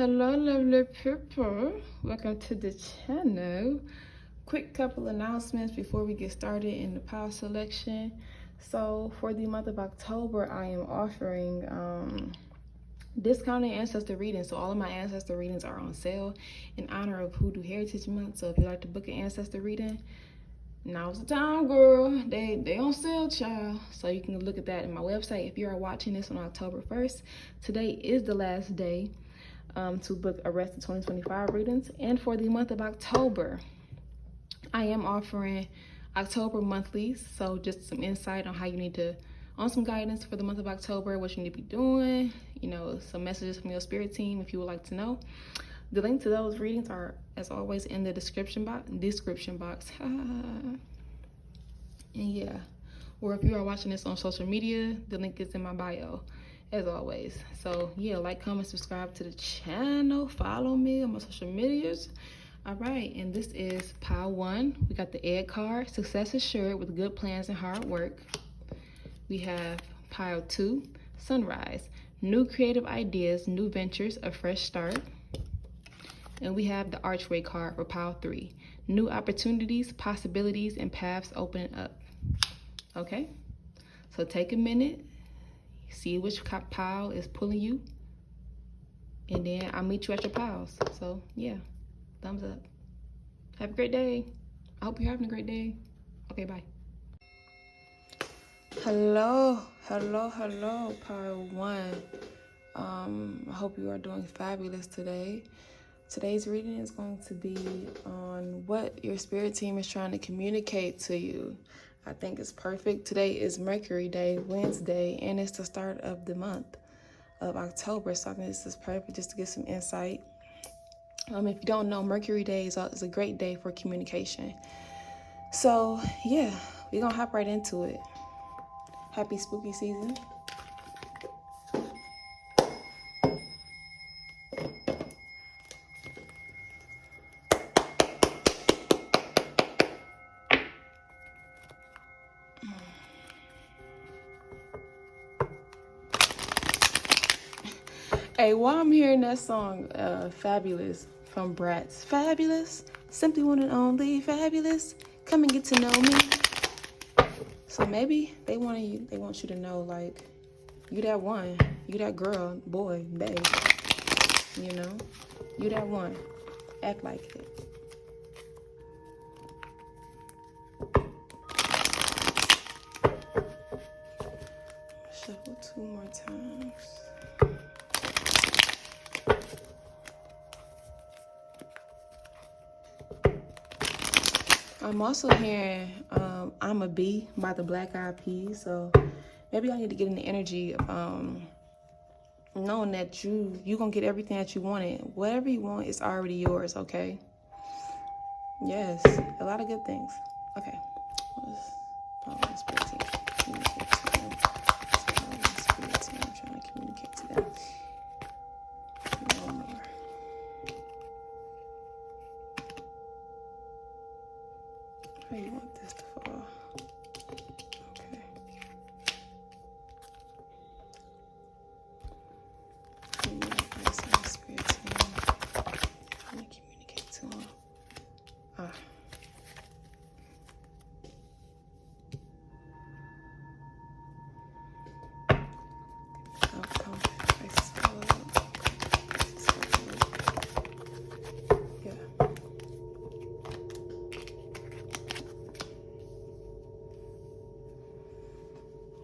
Hello lovely people, welcome to the channel. Quick couple announcements before we get started in the power selection. So for the month of October, I am offering discounted ancestor readings. So all of my ancestor readings are on sale in honor of Hoodoo Heritage Month. So if you'd like to book an ancestor reading, now's the time, girl. They on sale, child. So you can look at that in my website. If you are watching this on October 1st, today is the last day to book Arrested 2025 readings. And for the month of October, I am offering October monthlies. So just some insight on how you need to, on some guidance for the month of October, what you need to be doing, you know, some messages from your spirit team if you would like to know. The link to those readings are, as always, in the description box. And yeah, or if you are watching this on social media, the link is in my bio, as always. So yeah, like, comment, subscribe to the channel, follow me on my social medias. All right, and this is pile 1. We got the egg card, success assured with good plans and hard work. We have pile 2, sunrise, new creative ideas, new ventures, a fresh start. And we have the archway card for pile 3, new opportunities, possibilities, and paths opening up. Okay, so take a minute, see which pile is pulling you, and then I'll meet you at your piles. So yeah, thumbs up. Have a great day. I hope you're having a great day. Okay, bye. Hello, pile 1. I hope you are doing fabulous today. Today's reading is going to be on what your spirit team is trying to communicate to you. I think it's perfect. Today is Mercury Day, Wednesday, and it's the start of the month of October. So I think this is perfect just to get some insight. If you don't know, Mercury Day is a great day for communication. So yeah, we're gonna hop right into it. Happy spooky season. Hey, while I'm hearing that song, Fabulous from Bratz. Fabulous, simply one and only fabulous. Come and get to know me. So maybe they want you to know, like, you that one, you that girl, boy, babe. You know, you that one. Act like it. Shuffle 2 more times. I'm also hearing I'm a Bee by the Black Eyed Peas. So maybe I need to get in the energy of knowing that you gonna get everything that you wanted. Whatever you want is already yours, okay? Yes, a lot of good things. Okay. I'm trying to communicate to them. No more. How you want this to fall? Okay. Spirit team. Trying to communicate to them.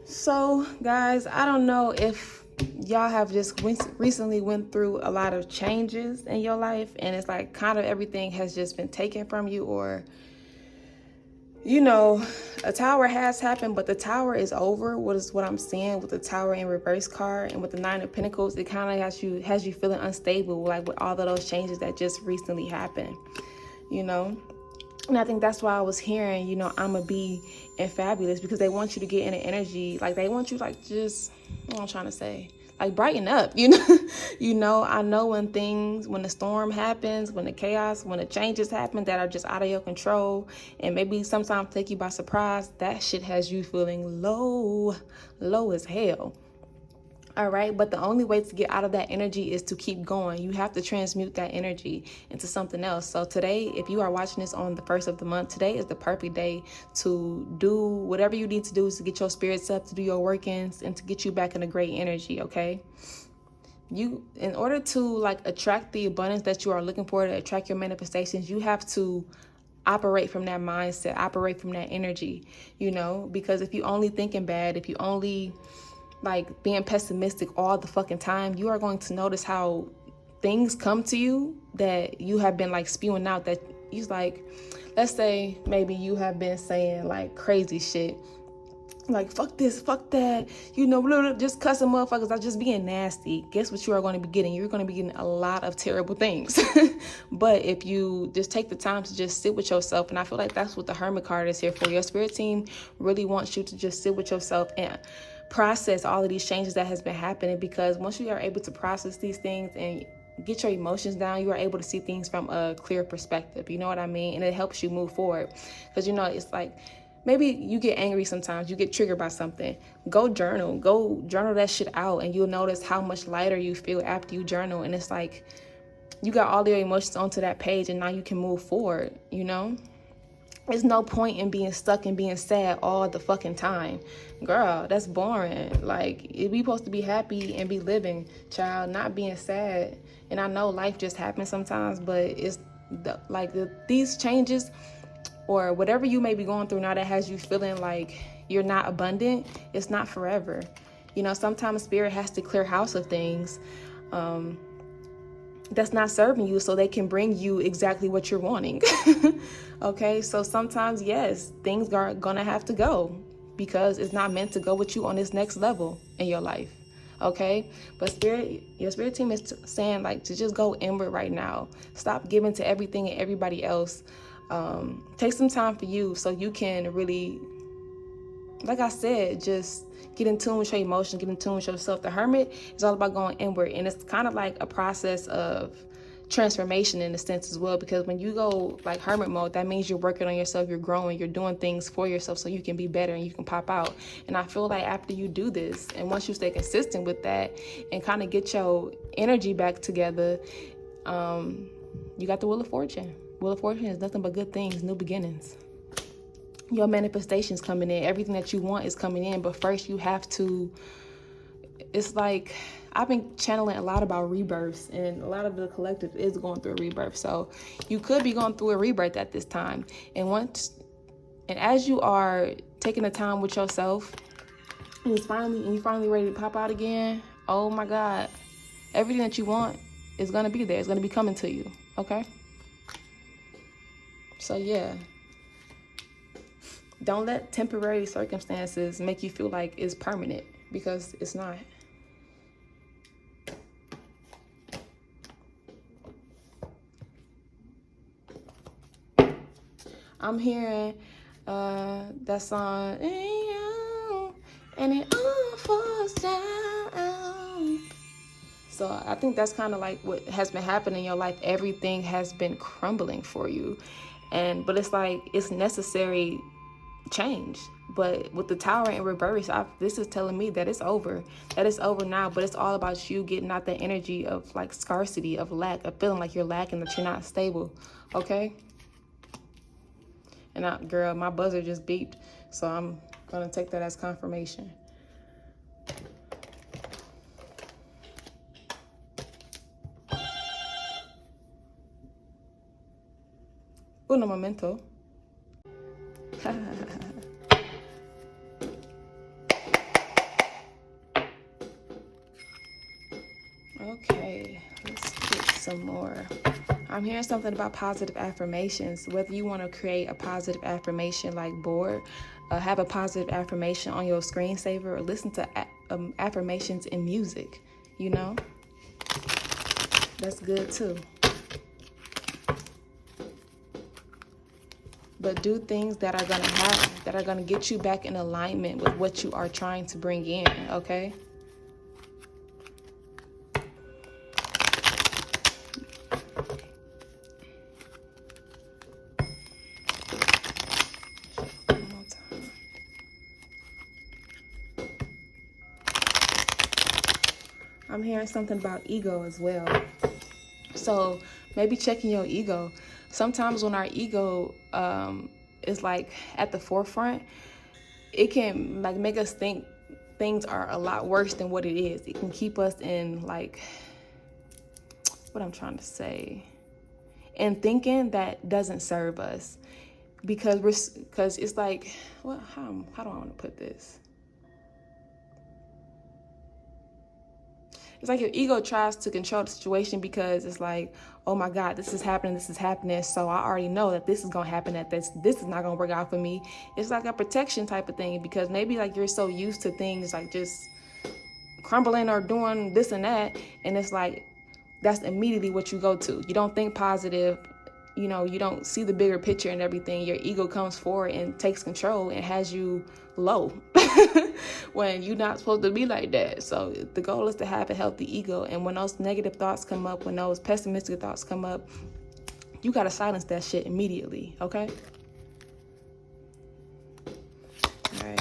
So guys, I don't know if y'all have just recently went through a lot of changes in your life, and it's like kind of everything has just been taken from you, or you know, a tower has happened, but the tower is over. What is what I'm seeing with the tower in reverse card, and with the 9 of Pentacles, it kind of has you feeling unstable, like with all of those changes that just recently happened, you know. And I think that's why I was hearing, you know, I'm a Bee and fabulous, because they want you to get in an energy, like they want you, like, just, what I'm trying to say, like, brighten up, you know. You know, I know when the storm happens, when the chaos, when the changes happen that are just out of your control and maybe sometimes take you by surprise, that shit has you feeling low as hell. All right, but the only way to get out of that energy is to keep going. You have to transmute that energy into something else. So today, if you are watching this on the first of the month, today is the perfect day to do whatever you need to do to get your spirits up, to do your workings, and to get you back in a great energy, okay? In order to like attract the abundance that you are looking for, to attract your manifestations, you have to operate from that mindset, operate from that energy, because if you only thinking bad, if you only like being pessimistic all the fucking time, you are going to notice how things come to you that you have been like spewing out, that you like, let's say maybe you have been saying like crazy shit, like fuck this, fuck that, blah, blah, just cussing motherfuckers out, just being nasty. Guess what you are going to be getting? You're going to be getting a lot of terrible things. But if you just take the time to just sit with yourself, and I feel like that's what the Hermit card is here for. Your spirit team really wants you to just sit with yourself and process all of these changes that has been happening, because once you are able to process these things and get your emotions down, you are able to see things from a clear perspective. You know what I mean? And it helps you move forward, because it's like, maybe you get angry sometimes, you get triggered by something. Go journal that shit out, and you'll notice how much lighter you feel after you journal. And it's like you got all your emotions onto that page, and now you can move forward. There's no point in being stuck and being sad all the fucking time. Girl, that's boring. Like, we supposed to be happy and be living, child, not being sad. And I know life just happens sometimes, but it's these changes or whatever you may be going through now that has you feeling like you're not abundant, it's not forever. Sometimes spirit has to clear house of things that's not serving you, so they can bring you exactly what you're wanting. Okay, so sometimes, yes, things are gonna have to go because it's not meant to go with you on this next level in your life. Okay, but your spirit team is saying like to just go inward right now. Stop giving to everything and everybody else. Take some time for you so you can really, like I said, just get in tune with your emotions, get in tune with yourself. The Hermit is all about going inward, and it's kind of like a process of transformation in a sense as well, because when you go like hermit mode, that means you're working on yourself, you're growing, you're doing things for yourself so you can be better and you can pop out. And I feel like after you do this, and once you stay consistent with that and kind of get your energy back together, you got the Wheel of Fortune. Wheel of Fortune is nothing but good things, new beginnings. Your manifestations coming in, everything that you want is coming in, but first you have to, it's like, I've been channeling a lot about rebirths, and a lot of the collective is going through a rebirth. So you could be going through a rebirth at this time. And as you are taking the time with yourself, and you're finally ready to pop out again, oh my God, everything that you want is going to be there. It's going to be coming to you. Okay? So yeah. Don't let temporary circumstances make you feel like it's permanent, because it's not. I'm hearing that song, and it all falls down. So I think that's kind of like what has been happening in your life. Everything has been crumbling for you, but it's like it's necessary change. But with the Tower in reverse, this is telling me that it's over. That it's over now, but it's all about you getting out that energy of like scarcity, of lack, of feeling like you're lacking, that you're not stable. Okay? And girl, my buzzer just beeped, so I'm gonna take that as confirmation. Uno momento. Okay, let's get some more. I'm hearing something about positive affirmations. Whether you want to create a positive affirmation like board, have a positive affirmation on your screensaver, or listen to affirmations in music, that's good too. But do things that are gonna get you back in alignment with what you are trying to bring in, okay? I'm hearing something about ego as well. So maybe checking your ego. Sometimes when our ego is like at the forefront, it can like make us think things are a lot worse than what it is. It can keep us in like, what I'm trying to say, and thinking that doesn't serve us, because it's like, well, how do I want to put this? It's like your ego tries to control the situation because it's like, oh my God, this is happening. So I already know that this is going to happen, that this is not going to work out for me. It's like a protection type of thing, because maybe like you're so used to things like just crumbling or doing this and that. And it's like, that's immediately what you go to. You don't think positive. You know, you don't see the bigger picture and everything. Your ego comes forward and takes control and has you low when you're not supposed to be like that. So the goal is to have a healthy ego. And when those negative thoughts come up, when those pessimistic thoughts come up, you got to silence that shit immediately, okay? All right.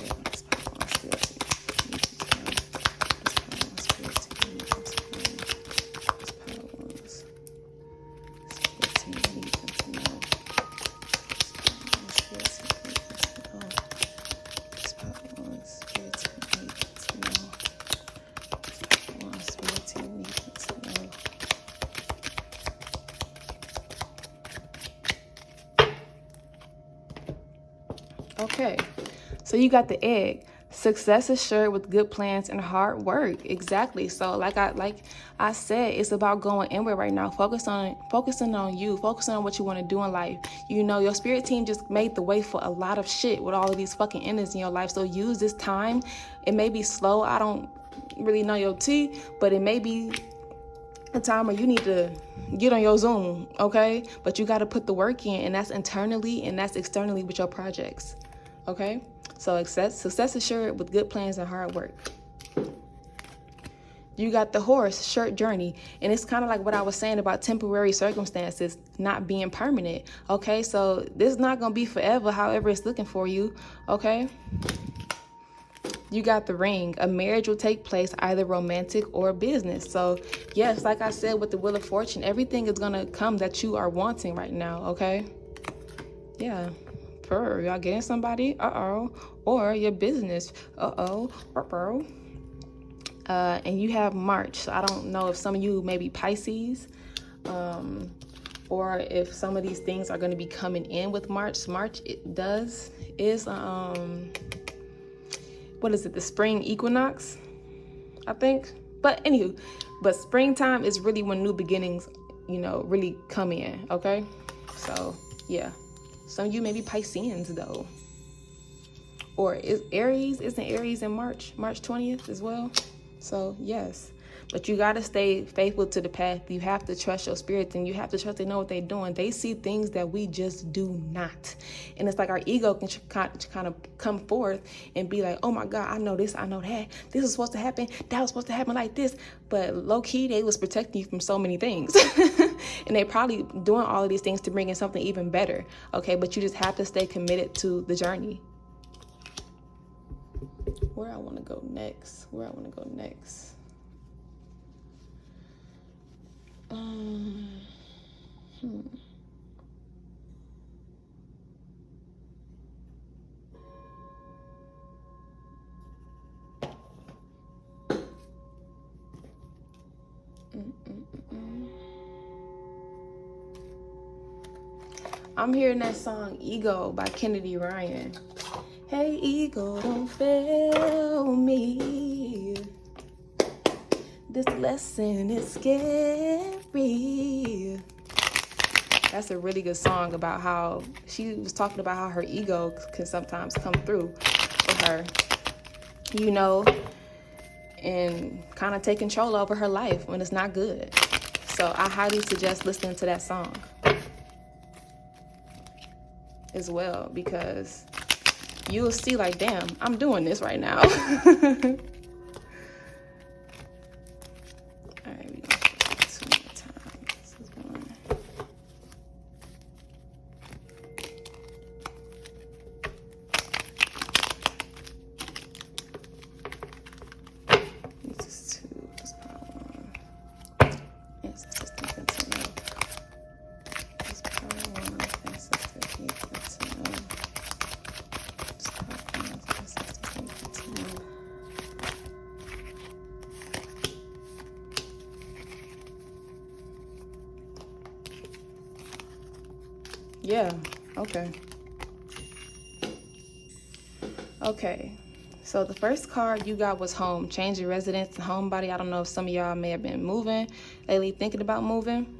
Okay, so you got the egg. Success is shared with good plans and hard work. Exactly. So like I said, it's about going inward right now. Focusing on you, focusing on what you want to do in life. You know, your spirit team just made the way for a lot of shit with all of these fucking endings in your life. So use this time. It may be slow. I don't really know your tea, but it may be a time where you need to get on your Zoom, okay? But you got to put the work in, and that's internally and that's externally with your projects, okay? So success is shared with good plans and hard work. You got the horse, short journey, and it's kind of like what I was saying about temporary circumstances not being permanent, okay? So this is not going to be forever, however it's looking for you, okay? You got the ring. A marriage will take place, either romantic or business. So yes, like I said with the Wheel of Fortune, everything is going to come that you are wanting right now, okay? Yeah. Y'all getting somebody? Uh-oh. Or your business. Uh-oh. Uh-oh. And you have March. So I don't know if some of you may be Pisces, or if some of these things are going to be coming in with March. March is what is it, the spring equinox, I think. But anywho, but springtime is really when new beginnings, you know, really come in, okay? So, yeah. Some of you may be Pisceans, though. Or isn't Aries in March 20th as well? So, yes. But you got to stay faithful to the path. You have to trust your spirits, and you have to trust they know what they're doing. They see things that we just do not. And it's like our ego can kind of come forth and be like, oh my God, I know this, I know that. This is supposed to happen. That was supposed to happen like this. But low key, they was protecting you from so many things. And they probably doing all of these things to bring in something even better. Okay, but you just have to stay committed to the journey. Where I want to go next. I'm hearing that song Ego by Kennedy Ryan. Hey, ego, don't fail me. This lesson is scary. That's a really good song about how she was talking about how her ego can sometimes come through for her, you know, and kind of take control over her life when it's not good. So I highly suggest listening to that song as well, because you will see like, damn, I'm doing this right now. All right, we're going to do 2 more times. This is one. This is 2. This is part 1. Yeah, okay. Okay, so the first card you got was home, change your residence and homebody. I don't know if some of y'all may have been moving lately, thinking about moving.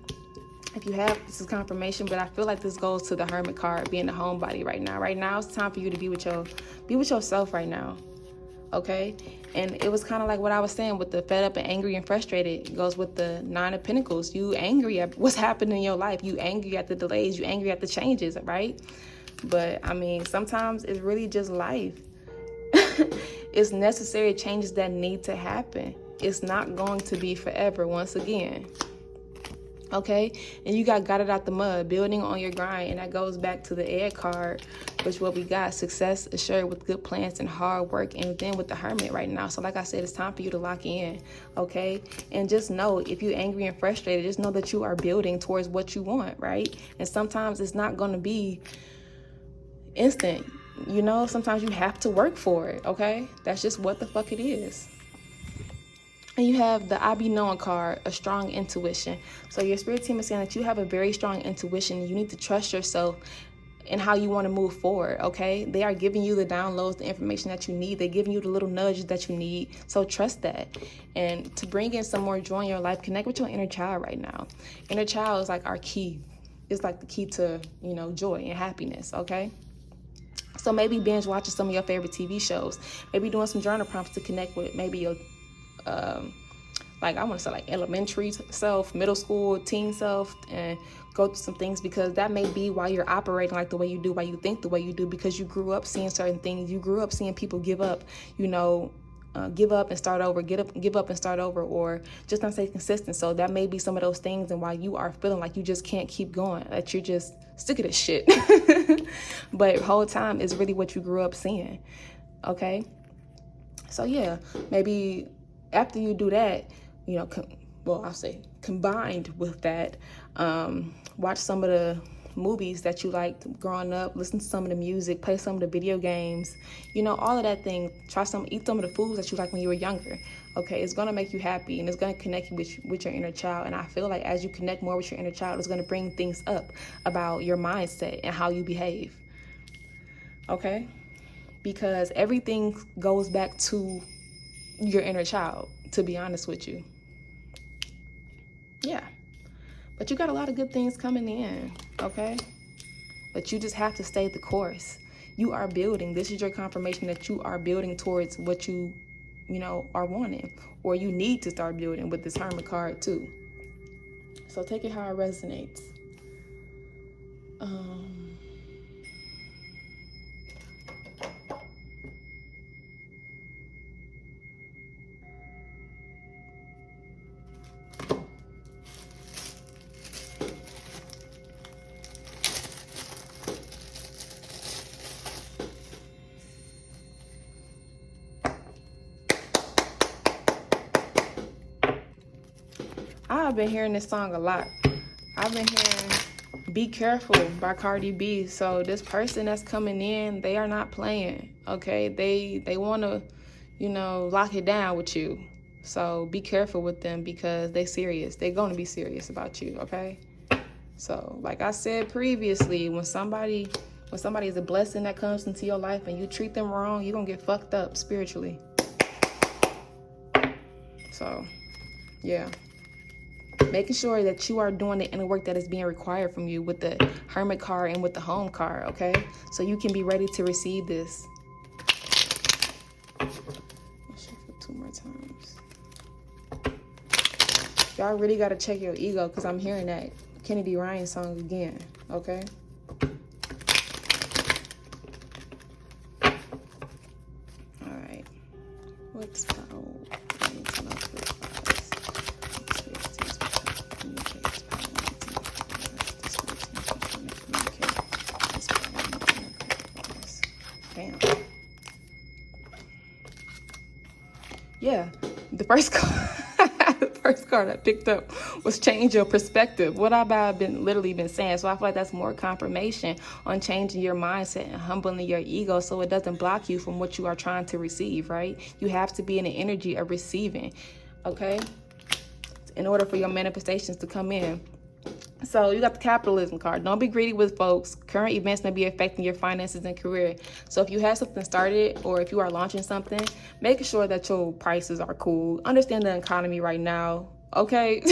If you have, this is confirmation, but I feel like this goes to the Hermit card, being the homebody right now. Right now, it's time for you to be with yourself right now, okay? And it was kind of like what I was saying with the fed up and angry and frustrated. It goes with the Nine of Pentacles. You angry at what's happening in your life. You angry at the delays. You angry at the changes, right? But, I mean, sometimes it's really just life. It's necessary changes that need to happen. It's not going to be forever once again. Okay, and you got it out the mud, building on your grind, and that goes back to the air card, which what we got, success assured with good plans and hard work, and then with the Hermit right now. So like I said, it's time for you to lock in, okay? And just know, if you're angry and frustrated, just know that you are building towards what you want, right? And sometimes it's not going to be instant, you know? Sometimes you have to work for it, okay? That's just what the fuck it is. And you have the I be knowing card, a strong intuition. So your spirit team is saying that you have a very strong intuition. You need to trust yourself and how you want to move forward, okay? They are giving you the downloads, the information that you need. They're giving you the little nudges that you need. So trust that. And to bring in some more joy in your life, connect with your inner child right now. Inner child is like our key. It's like the key to, you know, joy and happiness, okay? So maybe binge watching some of your favorite TV shows. Maybe doing some journal prompts to connect with maybe your like I want to say like elementary self, middle school, teen self, and go through some things, because that may be why you're operating like the way you do, why you think the way you do, because you grew up seeing certain things. You grew up seeing people give up, you know, give up and start over, give up and start over, or just not stay consistent. So that may be some of those things, and why you are feeling like you just can't keep going, that you're just sick of this shit. But the whole time is really what you grew up seeing, okay? So yeah, maybe after you do that, you know, I'll say combined with that, watch some of the movies that you liked growing up, listen to some of the music, play some of the video games, you know, all of that thing. Eat some of the foods that you liked when you were younger. Okay, it's gonna make you happy, and it's gonna connect you with your inner child. And I feel like as you connect more with your inner child, it's gonna bring things up about your mindset and how you behave. Okay, because everything goes back to your inner child, to be honest with you. Yeah, but you got a lot of good things coming in, okay? But you just have to stay the course. You are building. This is your confirmation that you are building towards what you know, are wanting, or you need to start building with this Hermit card too. So take it how it resonates. I've been hearing this song a lot. I've been hearing Be Careful by Cardi B. So this person that's coming in, they are not playing, okay? They want to, you know, lock it down with you. So be careful with them, because they serious. They're going to be serious about you, okay? So like I said previously, when somebody is a blessing that comes into your life and you treat them wrong, you're going to get fucked up spiritually. So, yeah. Making sure that you are doing the inner work that is being required from you with the Hermit card and with the Home card, okay? So you can be ready to receive this. I'll shuffle 2 more times. Y'all really got to check your ego, because I'm hearing that Kennedy Ryan song again, okay? All right. What's power? Yeah, the first card I picked up was change your perspective. What I've literally been saying. So I feel like that's more confirmation on changing your mindset and humbling your ego, so it doesn't block you from what you are trying to receive, right? You have to be in the energy of receiving, okay? In order for your manifestations to come in. So you got the capitalism card. Don't be greedy with folks. Current events may be affecting your finances and career. So if you have something started or if you are launching something, making sure that your prices are cool. Understand the economy right now, okay?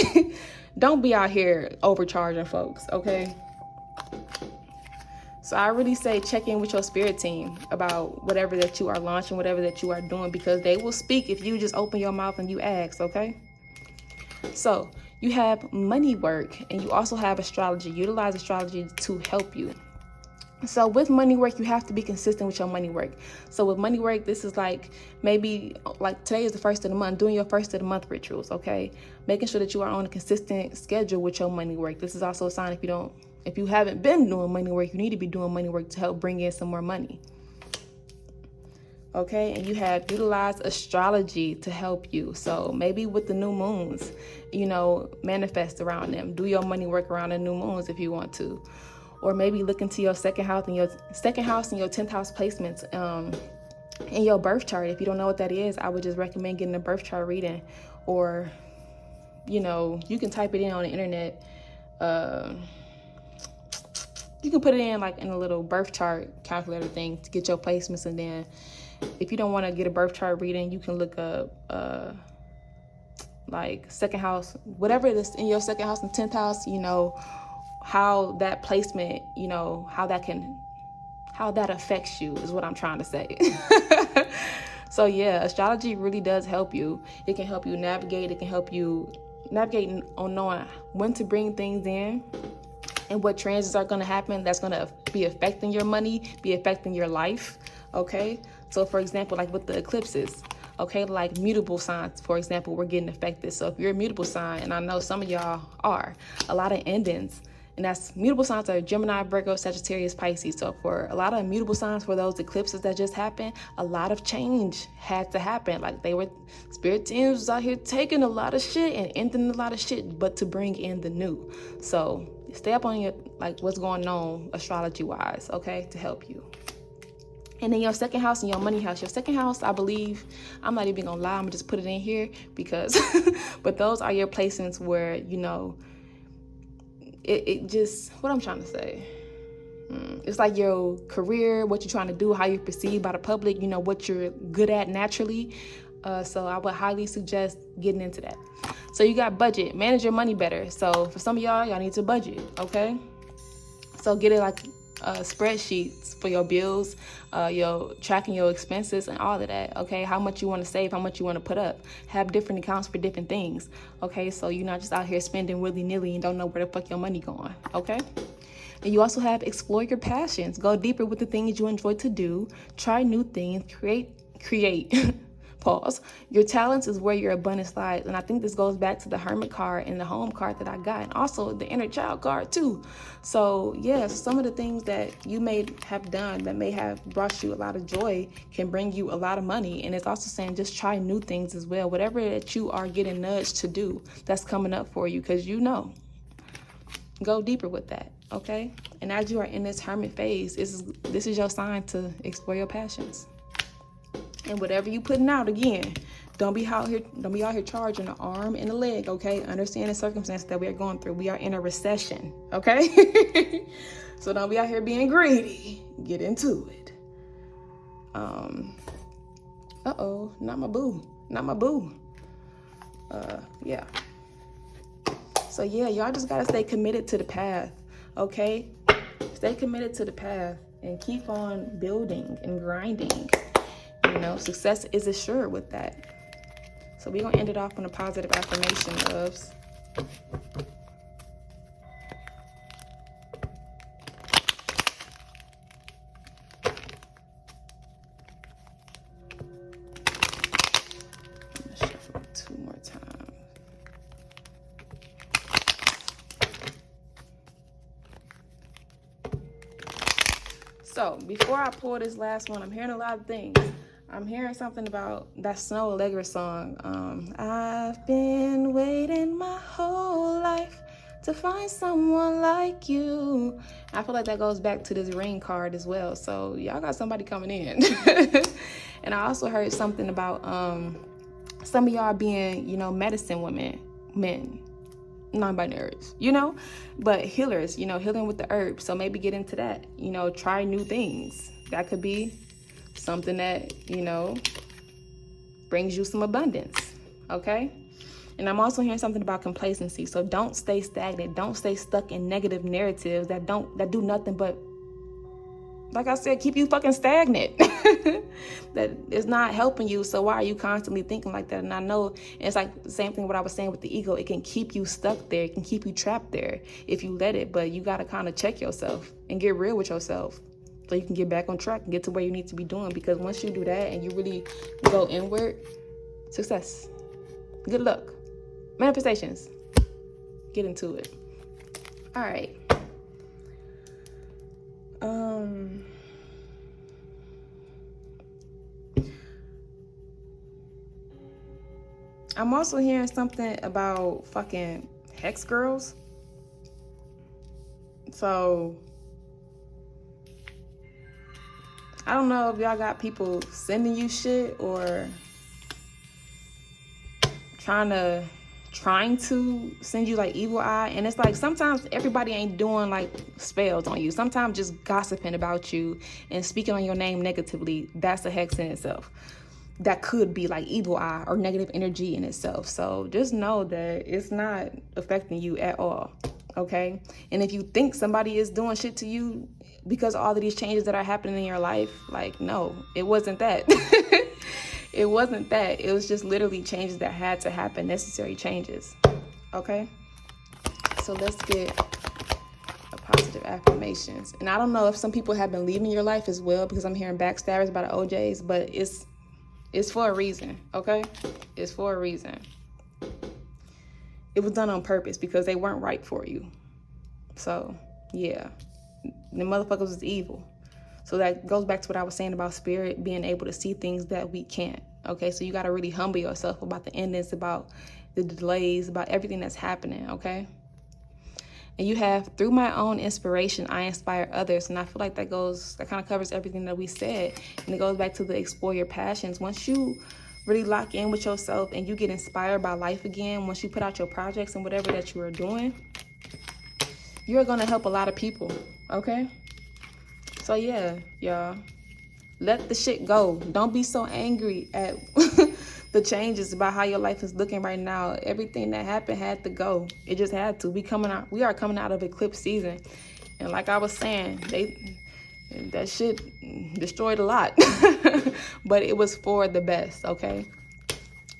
Don't be out here overcharging folks, okay? So I really say check in with your spirit team about whatever that you are launching, whatever that you are doing, because they will speak if you just open your mouth and you ask, okay? So you have money work, and you also have astrology. Utilize astrology to help you. So with money work, you have to be consistent with your money work. So with money work, this is like maybe like today is the first of the month, doing your first of the month rituals, okay? Making sure that you are on a consistent schedule with your money work. This is also a sign if you haven't been doing money work, you need to be doing money work to help bring in some more money. Okay, and you have utilized astrology to help you. So maybe with the new moons, manifest around them. Do your money work around the new moons if you want to. Or maybe look into your second house and your 10th house placements in your birth chart. If you don't know what that is, I would just recommend getting a birth chart reading. Or, you can type it in on the internet. You can put it in like in a little birth chart calculator thing to get your placements, and then if you don't want to get a birth chart reading, you can look up like second house, whatever it is in your second house and 10th house, how that placement, how that affects you is what I'm trying to say. So yeah, astrology really does help you. It can help you navigate. It can help you navigate on knowing when to bring things in and what transits are going to happen that's going to be affecting your money, be affecting your life, okay? So for example, like with the eclipses, okay, like mutable signs, for example, we're getting affected. So if you're a mutable sign, and I know some of y'all are, a lot of endings, and that's mutable signs are Gemini, Virgo, Sagittarius, Pisces. So for a lot of mutable signs, for those eclipses that just happened, a lot of change had to happen. Like spirit teams was out here taking a lot of shit and ending a lot of shit, but to bring in the new. So stay up on what's going on astrology wise, okay, to help you. And then your second house and your money house. Your second house, I believe, I'm not even gonna lie, I'm gonna just put it in here because, but those are your placements where, it just, what I'm trying to say. It's like your career, what you're trying to do, how you're perceived by the public, what you're good at naturally. So I would highly suggest getting into that. So you got budget, manage your money better. So for some of y'all need to budget, okay? So get it like spreadsheets for your bills, your tracking your expenses and all of that, okay? How much you want to save, how much you want to put up. Have different accounts for different things, okay? So you're not just out here spending willy-nilly and don't know where the fuck your money going, okay? And you also have explore your passions. Go deeper with the things you enjoy to do. Try new things. Create. Pause. Your talents is where your abundance lies. And I think this goes back to the Hermit card and the Home card that I got, and also the Inner Child card too. So yeah, some of the things that you may have done that may have brought you a lot of joy can bring you a lot of money. And it's also saying just try new things as well. Whatever that you are getting nudged to do that's coming up for you, because go deeper with that, okay? And as you are in this Hermit phase, this is your sign to explore your passions. And whatever you putting out, again, don't be out here charging an arm and a leg, okay? Understand the circumstances that we are going through. We are in a recession, okay? So don't be out here being greedy. Get into it. Uh-oh, not my boo. Yeah. So yeah, y'all just gotta stay committed to the path, okay? Stay committed to the path and keep on building and grinding. Success is assured with that. So we're gonna end it off on a positive affirmation, loves. I'm gonna shuffle it 2 more times. So before I pull this last one, I'm hearing a lot of things. I'm hearing something about that Snow Allegra song. I've been waiting my whole life to find someone like you. I feel like that goes back to this ring card as well. So y'all got somebody coming in. And I also heard something about some of y'all being, medicine men. non-binaries, you know, but healers, you know, healing with the herbs. So maybe get into that, you know, try new things. That could be something that, you know, brings you some abundance. Okay. And I'm also hearing something about complacency. So don't stay stagnant. Don't stay stuck in negative narratives that do nothing but, like I said, keep you fucking stagnant. That is not helping you. So why are you constantly thinking like that? And I know it's like the same thing what I was saying with the ego. It can keep you stuck there. It can keep you trapped there if you let it. But you got to kind of check yourself and get real with yourself so you can get back on track and get to where you need to be doing. Because once you do that and you really go inward, success, good luck, manifestations, get into it. All right. I'm also hearing something about fucking hex girls. So I don't know if y'all got people sending you shit or trying to send you like evil eye. And it's like sometimes everybody ain't doing like spells on you. Sometimes just gossiping about you and speaking on your name negatively, that's a hex in itself. That could be like evil eye or negative energy in itself. So just know that it's not affecting you at all. Okay. And if you think somebody is doing shit to you because of all of these changes that are happening in your life, like, no, it wasn't that. It wasn't that. It was just literally changes that had to happen, necessary changes. Okay. So let's get a positive affirmations. And I don't know if some people have been leaving your life as well, because I'm hearing backstabbers about the OJs, but it's for a reason, okay? It's for a reason. It was done on purpose because they weren't right for you. So, yeah. The motherfuckers was evil. So that goes back to what I was saying about spirit being able to see things that we can't, okay? So you got to really humble yourself about the endings, about the delays, about everything that's happening, okay? And you have, through my own inspiration, I inspire others. And I feel like that kind of covers everything that we said. And it goes back to the explore your passions. Once you really lock in with yourself and you get inspired by life again, once you put out your projects and whatever that you are doing, you're going to help a lot of people, okay? So yeah, y'all, let the shit go. Don't be so angry at the changes about how your life is looking right now. Everything that happened had to go. It just had to. We are coming out of eclipse season. And like I was saying, that shit destroyed a lot. But it was for the best, okay?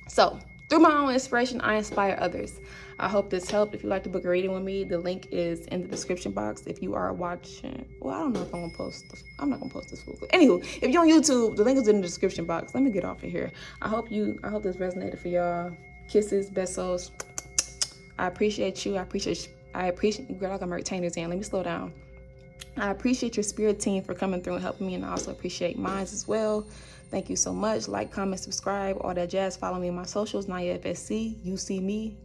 So, through my own inspiration, I inspire others. I hope this helped. If you'd like to book a reading with me, the link is in the description box. If you are watching, well, I don't know if I'm not gonna post this. Anywho, if you're on YouTube, the link is in the description box. Let me get off of here. I hope this resonated for y'all. Kisses, besos. I appreciate you. I appreciate, girl, I got my retainers in. Let me slow down. I appreciate your spirit team for coming through and helping me, and I also appreciate mine as well. Thank you so much. Like, comment, subscribe, all that jazz. Follow me on my socials, Naya FSC. You see me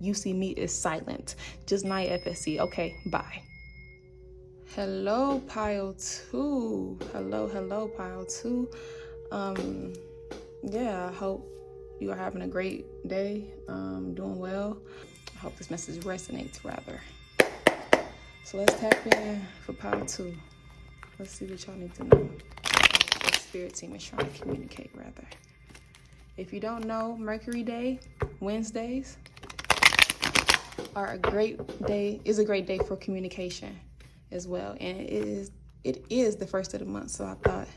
is silent. Just Naya FSC. Okay, bye. Hello, pile 2. Hello, pile 2. Yeah, I hope you are having a great day. Doing well. I hope this message resonates, rather. So let's tap in for pile 2. Let's see what y'all need to know. The spirit team is trying to communicate, rather. If you don't know, Mercury Day, Wednesdays are a great day for communication as well. And it is the first of the month, so I thought,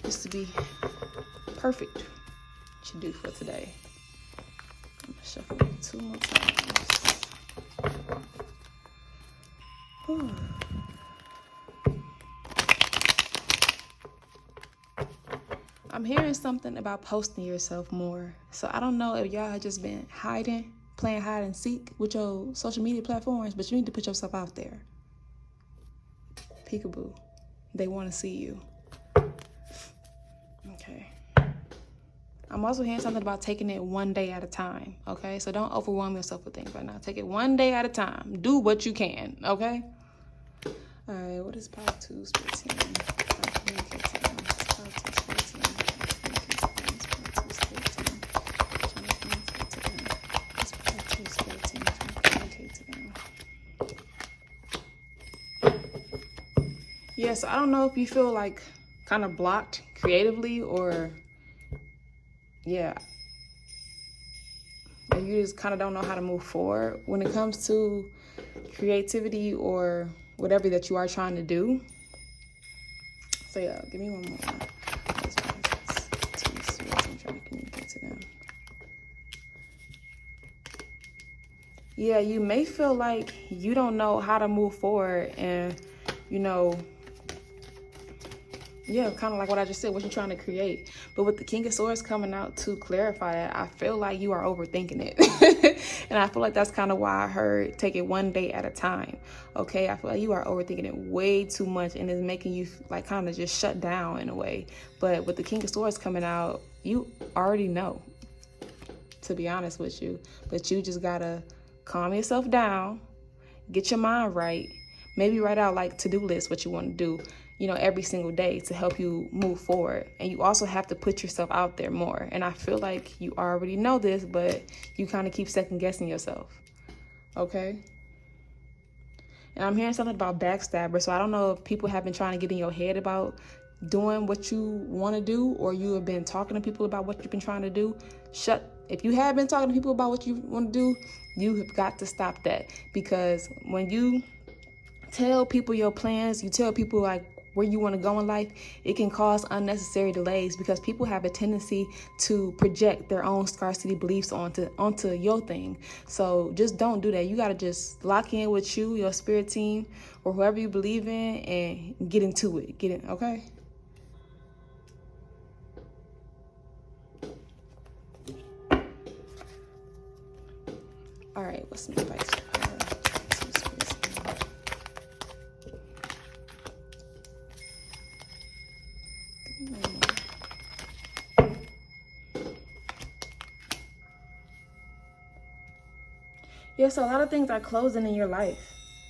this to be perfect to do for today. I'm gonna shuffle it 2 more times. Whew. I'm hearing something about posting yourself more. So I don't know if y'all have just been hiding, playing hide and seek with your social media platforms, but you need to put yourself out there. Peekaboo. They want to see you. Okay. I'm also hearing something about taking it one day at a time, okay? So don't overwhelm yourself with things right now. Take it one day at a time. Do what you can, okay? All right, what is part 2, spirit team? Yeah, so I don't know if you feel like kind of blocked creatively, or yeah, or you just kind of don't know how to move forward when it comes to creativity or whatever that you are trying to do. So yeah, give me one more. I'm trying to communicate to them. Yeah, you may feel like you don't know how to move forward, and you know, yeah, kind of like what I just said, what you're trying to create. But with the King of Swords coming out to clarify that, I feel like you are overthinking it. And I feel like that's kind of why I heard take it one day at a time. Okay, I feel like you are overthinking it way too much, and it's making you like kind of just shut down in a way. But with the King of Swords coming out, you already know, to be honest with you. But you just gotta calm yourself down, get your mind right, maybe write out like to-do lists, what you want to do, you know, every single day to help you move forward. And you also have to put yourself out there more. And I feel like you already know this, but you kind of keep second guessing yourself. Okay. And I'm hearing something about backstabber. So I don't know if people have been trying to get in your head about doing what you want to do, or you have been talking to people about what you've been trying to do. If you have been talking to people about what you want to do, you have got to stop that. Because when you tell people your plans, you tell people like where you want to go in life, it can cause unnecessary delays, because people have a tendency to project their own scarcity beliefs onto your thing. So just don't do that. You got to just lock in with you, your spirit team, or whoever you believe in, and get into it. Get in, okay? All right, what's some advice? Yeah, so a lot of things are closing in your life.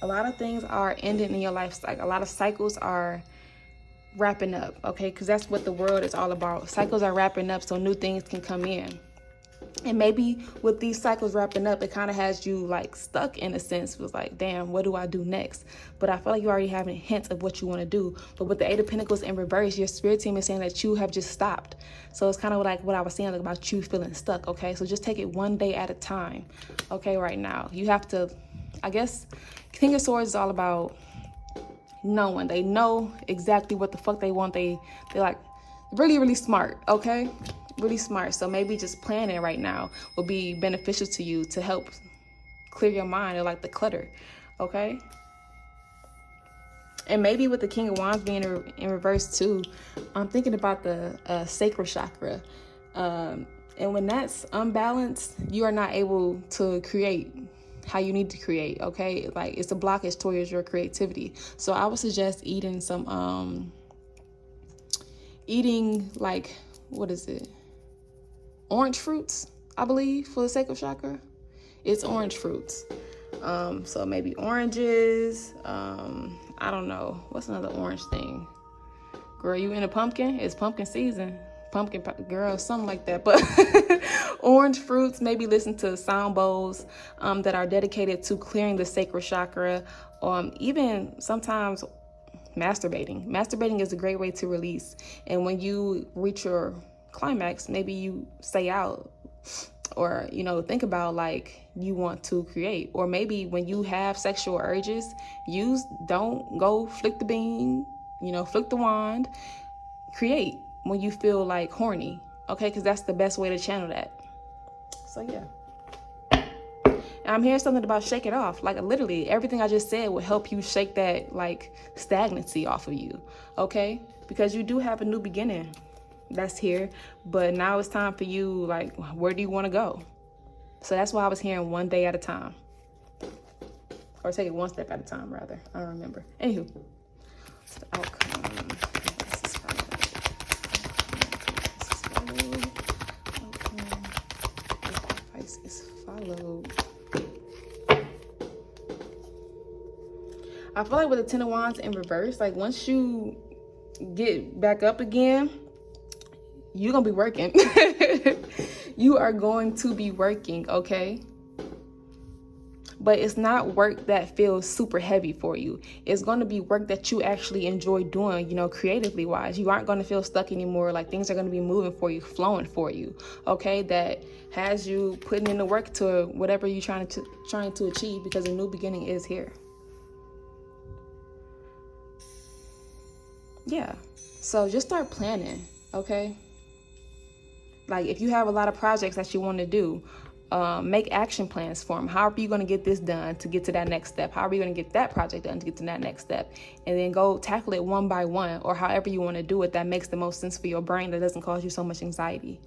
A lot of things are ending in your life. Like a lot of cycles are wrapping up, okay? Because that's what the world is all about. Cycles are wrapping up so new things can come in. And maybe with these cycles wrapping up, it kind of has you like stuck in a sense. It was like, damn, what do I do next? But I feel like you already have a hint of what you want to do. But with the Eight of Pentacles in reverse, your spirit team is saying that you have just stopped. So it's kind of like what I was saying, like, about you feeling stuck, okay? So just take it one day at a time, okay, right now. You have to, I guess, King of Swords is all about knowing. They know exactly what the fuck they want. They're like really, really smart, okay? Really smart. So maybe just planning right now will be beneficial to you to help clear your mind or like the clutter, okay? And maybe with the King of Wands being in reverse too, I'm thinking about the sacral chakra. And when that's unbalanced, you are not able to create how you need to create, okay? Like it's a blockage towards your creativity. So I would suggest eating some, like, what is it? Orange fruits, I believe, for the sacral chakra. It's orange fruits. So maybe oranges. I don't know. What's another orange thing? Girl, you in a pumpkin? It's pumpkin season. Pumpkin, girl, something like that. But orange fruits, maybe listen to sound bowls that are dedicated to clearing the sacral chakra. Even sometimes masturbating. Masturbating is a great way to release. And when you reach your climax, maybe you stay out, or you know, think about like you want to create. Or maybe when you have sexual urges, don't go flick the bean, you know, flick the wand. Create when you feel like horny, okay? Because that's the best way to channel that. So yeah. And I'm hearing something about shake it off. Like literally everything I just said will help you shake that like stagnancy off of you, okay? Because you do have a new beginning that's here, but now it's time for you, like, where do you want to go? So that's why I was hearing one day at a time, or take it one step at a time, rather. I don't remember. Anywho, what's the outcome? Advice is followed. I feel like with the Ten of Wands in reverse, like once you get back up again, you're gonna be working. You are going to be working, okay? but it's not work that feels super heavy for you. It's going to be work that you actually enjoy doing, you know, creatively wise. You aren't going to feel stuck anymore. Like things are going to be moving for you, flowing for you, okay? That has you putting in the work to whatever you're trying to achieve, because a new beginning is here. Yeah, so just start planning, okay? Like if you have a lot of projects that you want to do, make action plans for them. How are you going to get this done to get to that next step? How are you going to get that project done to get to that next step? And then go tackle it one by one, or however you want to do it that makes the most sense for your brain, that doesn't cause you so much anxiety.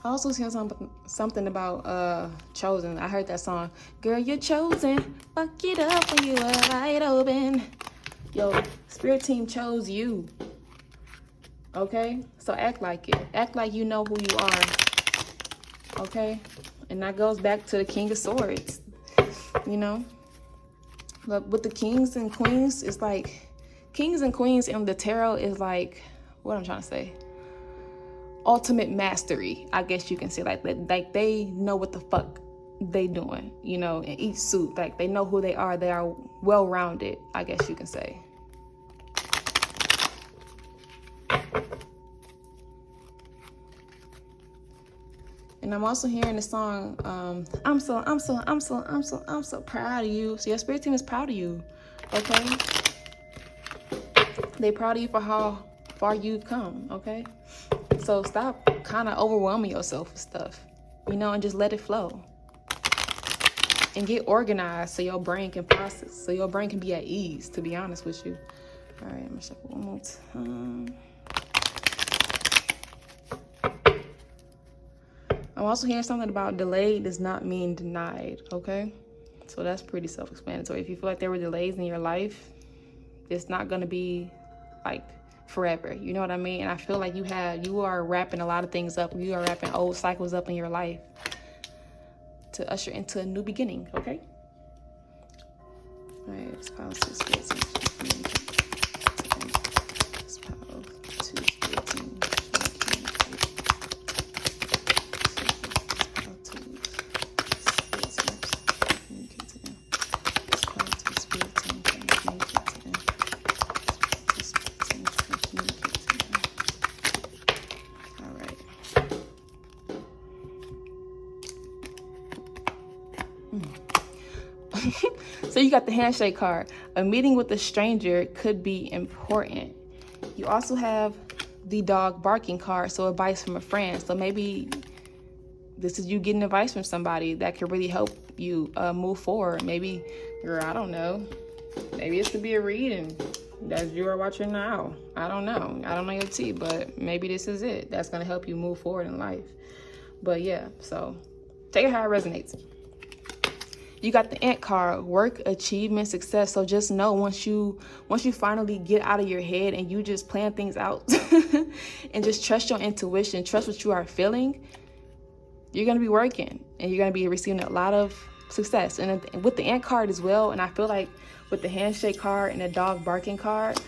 I also hear something about chosen. I heard that song, girl, you're chosen, fuck it up when you are wide open. Yo, spirit team chose you, okay? So act like it. Act like you know who you are, okay? And that goes back to the King of Swords, you know? But with the kings and queens, it's like, kings and queens in the tarot is like, what I'm trying to say, ultimate mastery, I guess you can say. Like they know what the fuck they doing, you know, in each suit. Like they know who they are well-rounded, I guess you can say. And I'm also hearing the song, I'm so proud of you. So your spirit team is proud of you, okay? They proud of you for how far you've come, okay? So stop kind of overwhelming yourself with stuff, you know, and just let it flow. And get organized so your brain can process, so your brain can be at ease, to be honest with you. All right, I'm gonna shuffle one more time. I'm also hearing something about delayed does not mean denied, okay? So that's pretty self-explanatory. If you feel like there were delays in your life, it's not gonna be like forever, you know what I mean? And I feel like you are wrapping a lot of things up. You are wrapping old cycles up in your life to usher into a new beginning, okay? All right, it's power to spirits and it's power to spirits and So you got the handshake card. A meeting with a stranger could be important. You also have the dog barking card, so advice from a friend. So maybe this is you getting advice from somebody that could really help you move forward. Maybe, girl, I don't know. Maybe it's to be a reading that you are watching now. I don't know. I don't know your tea, but maybe this is it. That's going to help you move forward in life. But yeah, so take it how it resonates. You got the Ant card, work, achievement, success. So just know once you finally get out of your head and you just plan things out and just trust your intuition, trust what you are feeling, you're going to be working and you're going to be receiving a lot of success. And with the Ant card as well, and I feel like with the handshake card and the dog barking card,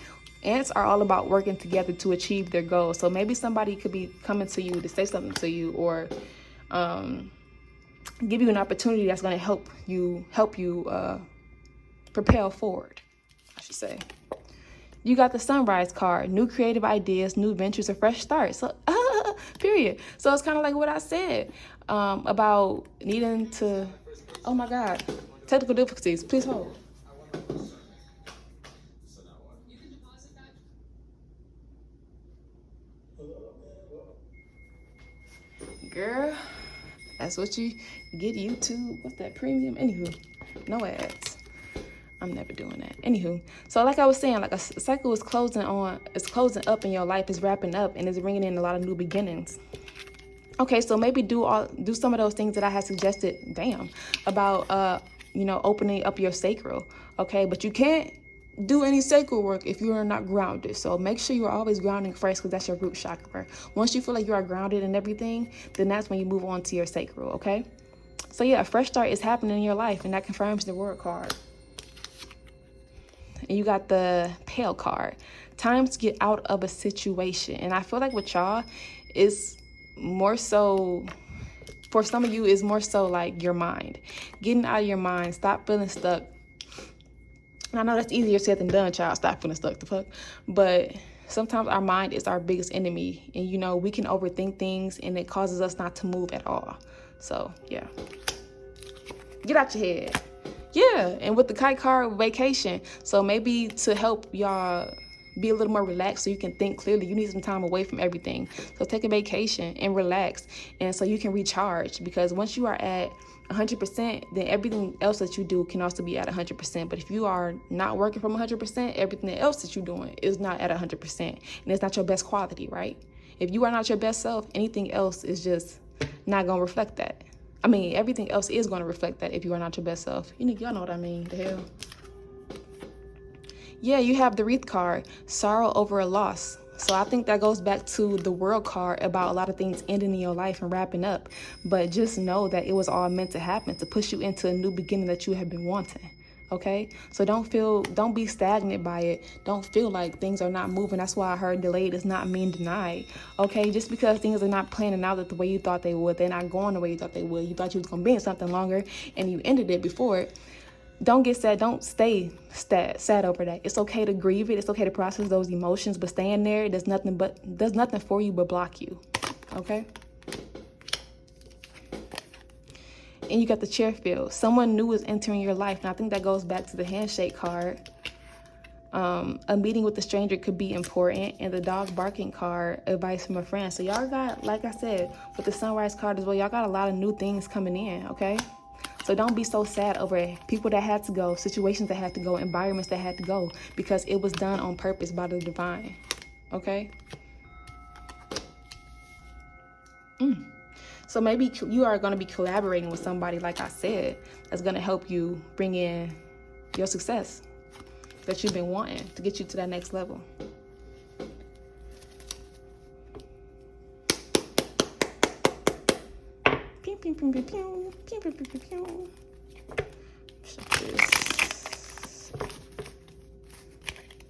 ants are all about working together to achieve their goals. So maybe somebody could be coming to you to say something to you, or give you an opportunity that's going to help you propel forward, I should say. You got the sunrise card, new creative ideas, new ventures, a fresh start. So period. So it's kind of like what I said about needing to, oh my God, technical difficulties, please hold. Girl, that's what you get YouTube. What's that, premium? Anywho, no ads. I'm never doing that. Anywho, so like I was saying, like a cycle is closing up in your life, is wrapping up, and is bringing in a lot of new beginnings. Okay, so maybe do some of those things that I had suggested, about opening up your sacral. Okay, but you can't do any sacral work if you are not grounded. So make sure you're always grounding first, because that's your root chakra. Once you feel like you are grounded and everything, then that's when you move on to your sacral, okay? So yeah, a fresh start is happening in your life, and that confirms the World card. And you got the Pale card. Time to get out of a situation. And I feel like with y'all, it's more so, for some of you, is more so like your mind. Getting out of your mind. Stop feeling stuck. And I know that's easier said than done, child. Stop feeling stuck, the fuck. But sometimes our mind is our biggest enemy. And, you know, we can overthink things and it causes us not to move at all. So, yeah. Get out your head. Yeah, and with the Kite card, vacation. So maybe to help y'all be a little more relaxed so you can think clearly, you need some time away from everything. So take a vacation and relax, and so you can recharge. Because once you are at 100%, then everything else that you do can also be at 100%. But if you are not working from 100%, everything else that you're doing is not at 100%. And it's not your best quality, right? If you are not your best self, anything else is just not going to reflect that. I mean, everything else is going to reflect that if you are not your best self. Y'all know what I mean, the hell. Yeah, you have the Wreath card, sorrow over a loss. So I think that goes back to the World card about a lot of things ending in your life and wrapping up. But just know that it was all meant to happen, to push you into a new beginning that you have been wanting. Okay, so don't be stagnant by it. Don't feel like things are not moving. That's why I heard delayed does not mean denied. Okay, just because things are not planning out the way you thought they would, they're not going the way you thought they would. You thought you was gonna be in something longer and you ended it before it. Don't get sad. Don't stay sad over that. It's okay to grieve it. It's okay to process those emotions, but staying there does nothing for you but block you. Okay. And you got the Chairfield. Someone new is entering your life. And I think that goes back to the handshake card. A meeting with a stranger could be important. And the dog barking card, advice from a friend. So y'all got, like I said, with the Sunrise card as well, y'all got a lot of new things coming in, okay? So don't be so sad over people that had to go, situations that had to go, environments that had to go, because it was done on purpose by the divine, okay? So maybe you are going to be collaborating with somebody, like I said, that's going to help you bring in your success that you've been wanting to get you to that next level. Pew, pew, pew, pew, pew, pew, pew, pew, pew, pew. Check this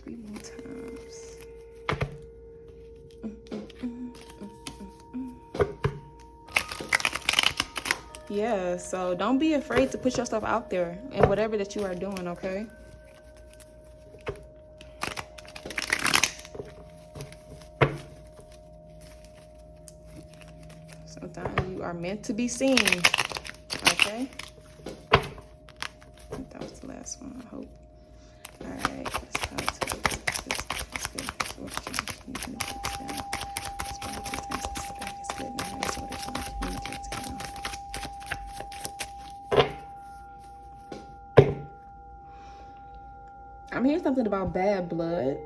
3 more times. Yeah, so don't be afraid to put yourself out there in whatever that you are doing, okay? Sometimes you are meant to be seen, okay? I think that was the last one, I hope. All right, let's try to that's good. So what can you communicate to them? That's probably two things that's back is good. Now so what can you communicate to them? I'm hearing something about bad blood.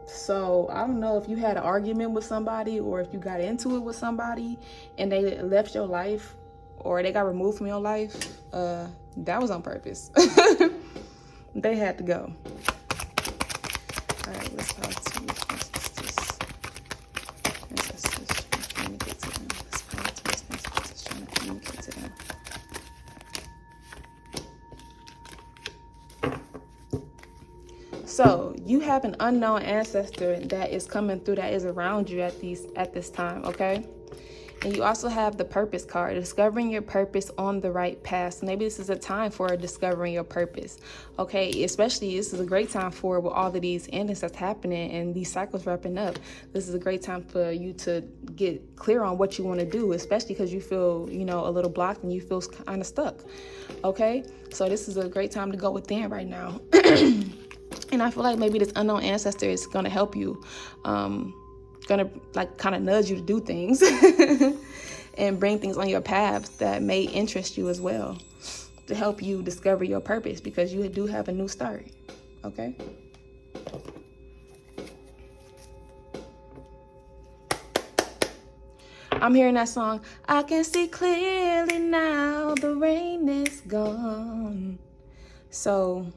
So I don't know if you had an argument with somebody or if you got into it with somebody and they left your life or they got removed from your life. That was on purpose. They had to go. All right, let's talk to Ancestors trying to communicate to them. Let's talk to Ancestors trying to communicate to them. So you have an unknown ancestor that is coming through, that is around you at this time, okay? And you also have the Purpose card, discovering your purpose on the right path. So maybe this is a time for discovering your purpose, okay? Especially this is a great time for with all of these endings that's happening and these cycles wrapping up. This is a great time for you to get clear on what you want to do, especially because you feel, you know, a little blocked and you feel kind of stuck, okay? So this is a great time to go within right now. And I feel like maybe this unknown ancestor is going to help you, gonna like kind of nudge you to do things and bring things on your path that may interest you as well, to help you discover your purpose, because you do have a new start, okay? I'm hearing that song, I can see clearly now, the rain is gone. So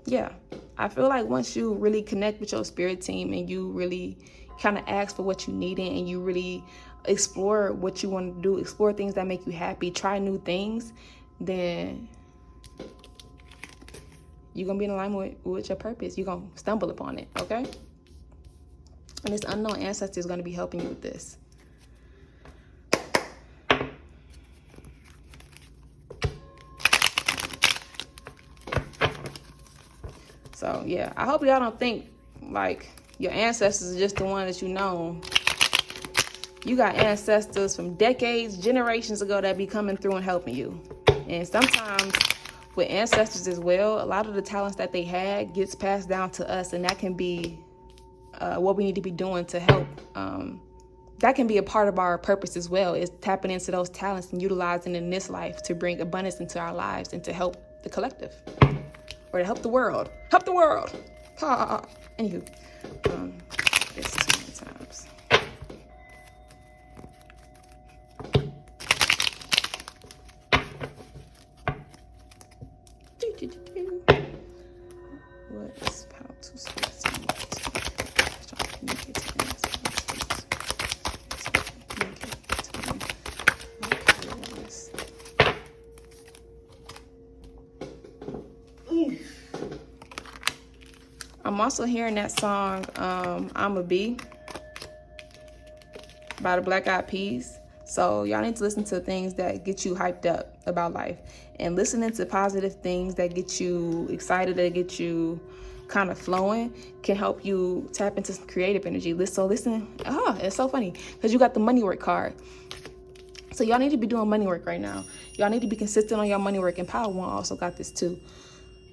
yeah, I feel like once you really connect with your spirit team and you really kind of ask for what you need and you really explore what you want to do, explore things that make you happy, try new things, then you're going to be in alignment with your purpose. You're going to stumble upon it, okay? And this unknown ancestor is going to be helping you with this. So, yeah, I hope y'all don't think, like, your ancestors are just the one that you know. You got ancestors from decades, generations ago that be coming through and helping you. And sometimes with ancestors as well, a lot of the talents that they had gets passed down to us, and that can be what we need to be doing to help. That can be a part of our purpose as well, is tapping into those talents and utilizing in this life to bring abundance into our lives and to help the collective, or to help the world. Help the world. Ha. Anywho, this too many times. What is how to speak to me? Communicate to me. I'm also hearing that song, I'm a Bee by the Black Eyed Peas. So y'all need to listen to things that get you hyped up about life, and listening to positive things that get you excited, that get you kind of flowing, can help you tap into some creative energy. It's so funny because you got the money work card. So y'all need to be doing money work right now. Y'all need to be consistent on your money work, and Power One also got this too.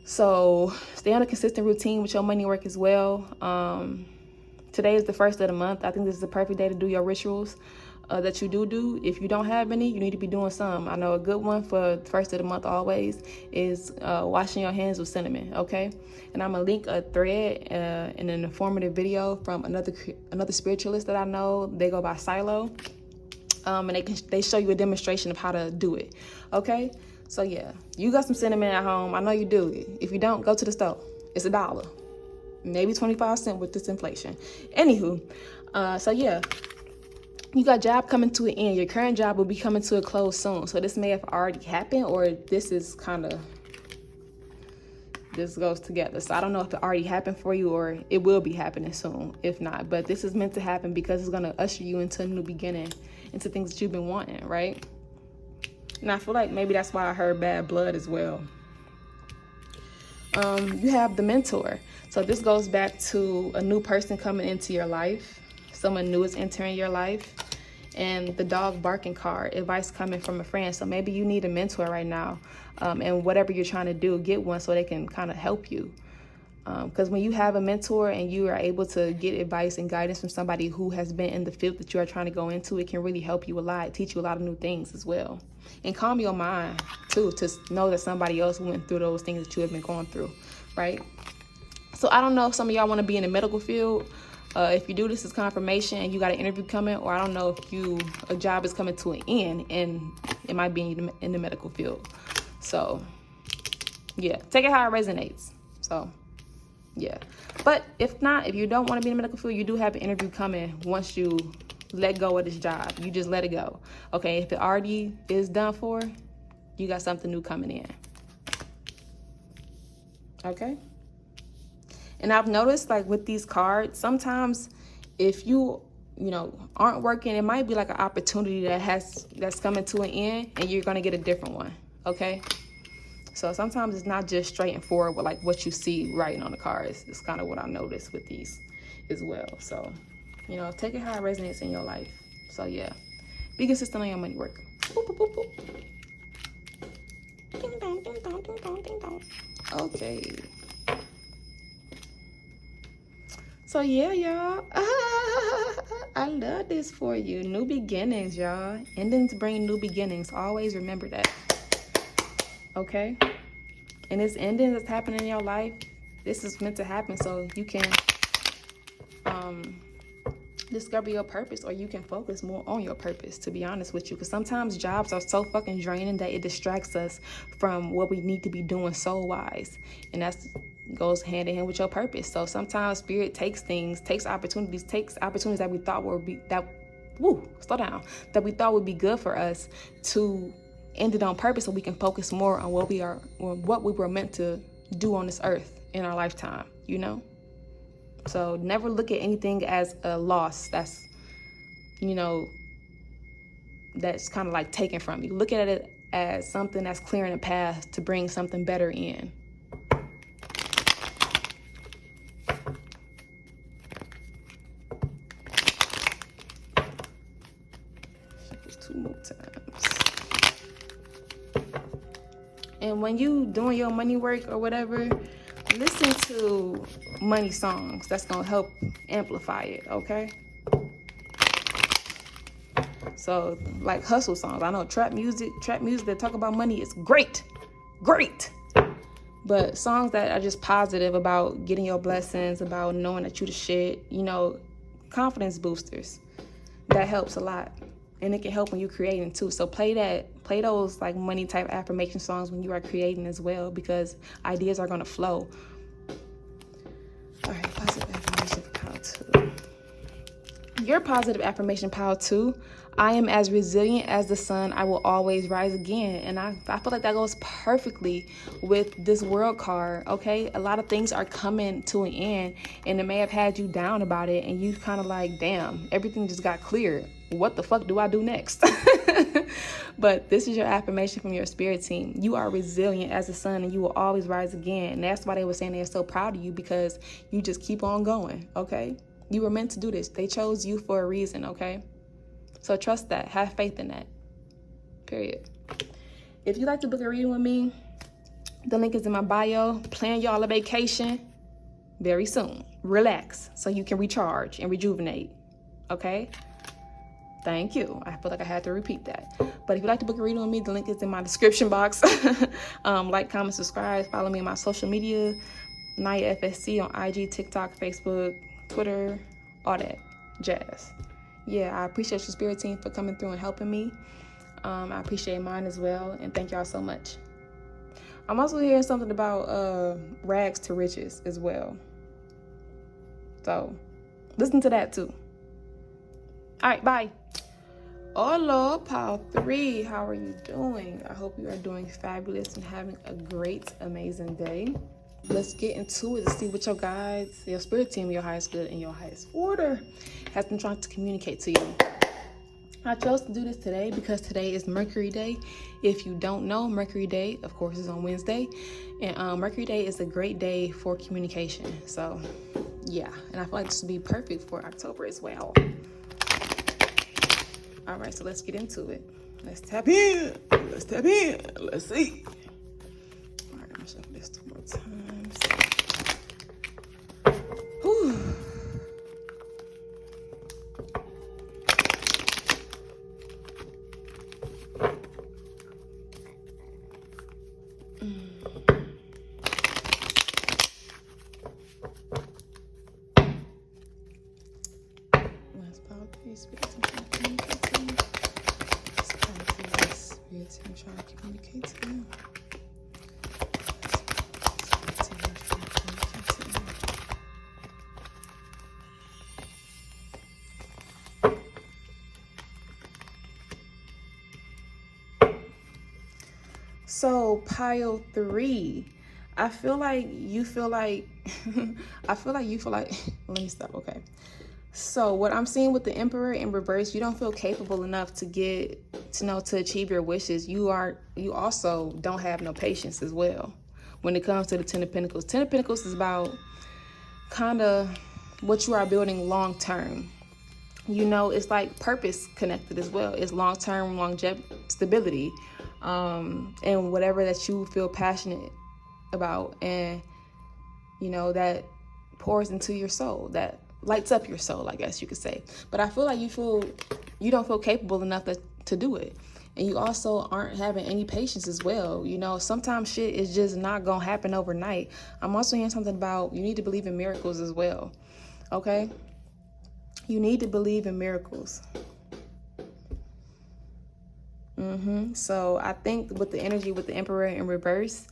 So stay on a consistent routine with your money work as well. Today is the first of the month. I think this is the perfect day to do your rituals that you do. If you don't have any, you need to be doing some. I know a good one for the first of the month always is washing your hands with cinnamon, okay? And I'm going to link a thread in an informative video from another spiritualist that I know. They go by Silo. And they show you a demonstration of how to do it, okay? So yeah, you got some cinnamon at home. I know you do. If you don't, go to the store. It's $1, maybe 25 cents with this inflation. Anywho, so yeah, you got job coming to an end. Your current job will be coming to a close soon. So this may have already happened, or this is this goes together. So I don't know if it already happened for you or it will be happening soon. If not, but this is meant to happen because it's going to usher you into a new beginning, into things that you've been wanting, right? And I feel like maybe that's why I heard bad blood as well. You have the mentor. So this goes back to a new person coming into your life. Someone new is entering your life. And the dog barking card, advice coming from a friend. So maybe you need a mentor right now. And whatever you're trying to do, get one so they can kind of help you. Because when you have a mentor and you are able to get advice and guidance from somebody who has been in the field that you are trying to go into, it can really help you a lot, teach you a lot of new things as well. And calm your mind, too, to know that somebody else went through those things that you have been going through, right? So I don't know if some of y'all want to be in the medical field. If you do, this is confirmation and you got an interview coming, or I don't know if a job is coming to an end and it might be in the medical field. So, yeah, take it how it resonates. So, yeah. But if not, if you don't want to be in the medical field, you do have an interview coming once you let go of this job. You just let it go. Okay, if it already is done for, you got something new coming in. Okay? And I've noticed, like, with these cards, sometimes if you aren't working, it might be like an opportunity that's coming to an end and you're going to get a different one. Okay? So sometimes it's not just straight and forward with like what you see writing on the cards. It's kind of what I noticed with these as well. So, take it how it resonates in your life. So yeah, be consistent on your money work. Boop, boop, boop, boop. Ding dong, ding dong, ding dong, ding dong. Okay. So yeah, y'all. I love this for you. New beginnings, y'all. Endings bring new beginnings. Always remember that. Okay? And this ending that's happening in your life, this is meant to happen so you can discover your purpose, or you can focus more on your purpose, to be honest with you. Because sometimes jobs are so fucking draining that it distracts us from what we need to be doing soul-wise. And that goes hand in hand with your purpose. So sometimes spirit takes opportunities that we thought would be, that we thought would be good for us, to end it on purpose so we can focus more on what we were meant to do on this earth in our lifetime, you know? So never look at anything as a loss that's, you know, that's kind of like taken from you. Look at it as something that's clearing a path to bring something better in. Two more times. And when you doing your money work or whatever, listen to money songs. That's gonna help amplify it, okay? So like hustle songs. I know trap music that talk about money is great. But songs that are just positive about getting your blessings, about knowing that you the shit, you know, confidence boosters. That helps a lot. And it can help when you're creating too. So play those like money type affirmation songs when you are creating as well, because ideas are gonna flow. All right, positive affirmation pile 2. Your positive affirmation pile 2. I am as resilient as the sun. I will always rise again. And I feel like that goes perfectly with this world card, okay? A lot of things are coming to an end, and it may have had you down about it, and you kind of like, damn, everything just got cleared. What the fuck do I do next? But this is your affirmation from your spirit team. You are resilient as the sun, and you will always rise again. And that's why they were saying they're so proud of you, because you just keep on going, okay? You were meant to do this. They chose you for a reason, okay? So trust that. Have faith in that. Period. If you'd like to book a reading with me, the link is in my bio. Plan y'all a vacation very soon. Relax so you can recharge and rejuvenate. Okay? Thank you. I feel like I had to repeat that. But if you'd like to book a reading with me, the link is in my description box. Like, comment, subscribe. Follow me on my social media. Naya FSC on IG, TikTok, Facebook, Twitter, all that jazz. Yeah, I appreciate your spirit team for coming through and helping me. I appreciate mine as well, and thank y'all so much. I'm also hearing something about rags to riches as well. So listen to that too. All right, bye. Hola, pile 3. How are you doing? I hope you are doing fabulous and having a great, amazing day. Let's get into it to see what your guides, your spirit team, your highest good, and your highest order has been trying to communicate to you. I chose to do this today because today is Mercury Day. If you don't know, Mercury Day, of course, is on Wednesday. And Mercury Day is a great day for communication. So, yeah. And I feel like this would be perfect for October as well. All right, so let's get into it. Let's tap in. Let's see. All right, I'm going to shuffle this 2 more times. Whew. I'm trying to communicate to you. So pile 3, I feel like you feel like let me stop. Okay, so what I'm seeing with the Emperor in reverse, you don't feel capable enough to achieve your wishes. You also don't have no patience as well when it comes to the 10 of Pentacles. 10 of Pentacles is about kind of what you are building long term. You know, it's like purpose connected as well. It's long term longevity, stability, and whatever that you feel passionate about, and you know, that pours into your soul, that lights up your soul, I guess you could say. But I feel like you don't feel capable enough to do it. And you also aren't having any patience as well. You know, sometimes shit is just not gonna happen overnight. I'm also hearing something about you need to believe in miracles as well. Okay? You need to believe in miracles. So I think with the energy with the Emperor in reverse,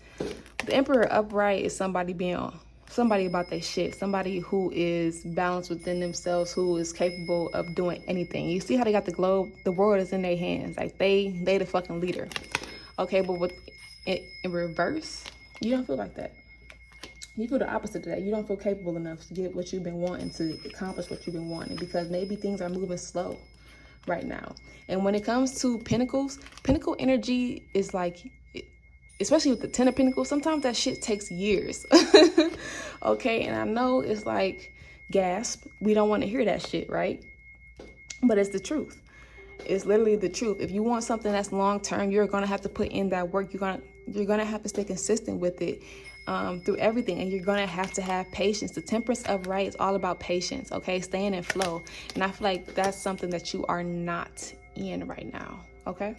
the Emperor upright is somebody about their shit, somebody who is balanced within themselves, who is capable of doing anything. You see how they got the globe? The world is in their hands. Like they the fucking leader. Okay, but with in reverse, you don't feel like that. You feel the opposite of that. You don't feel capable enough to get what you've been wanting, to accomplish what you've been wanting, because maybe things are moving slow right now. And when it comes to Pentacles, Pentacle energy is like, especially with the Ten of Pentacles, sometimes that shit takes years. Okay, and I know it's like, gasp, we don't want to hear that shit, right? But it's the truth. It's literally the truth. If you want something that's long term, you're gonna have to put in that work. You're gonna have to stay consistent with it through everything, and you're gonna have to have patience. The Temperance upright is all about patience. Okay, staying in flow, and I feel like that's something that you are not in right now. Okay.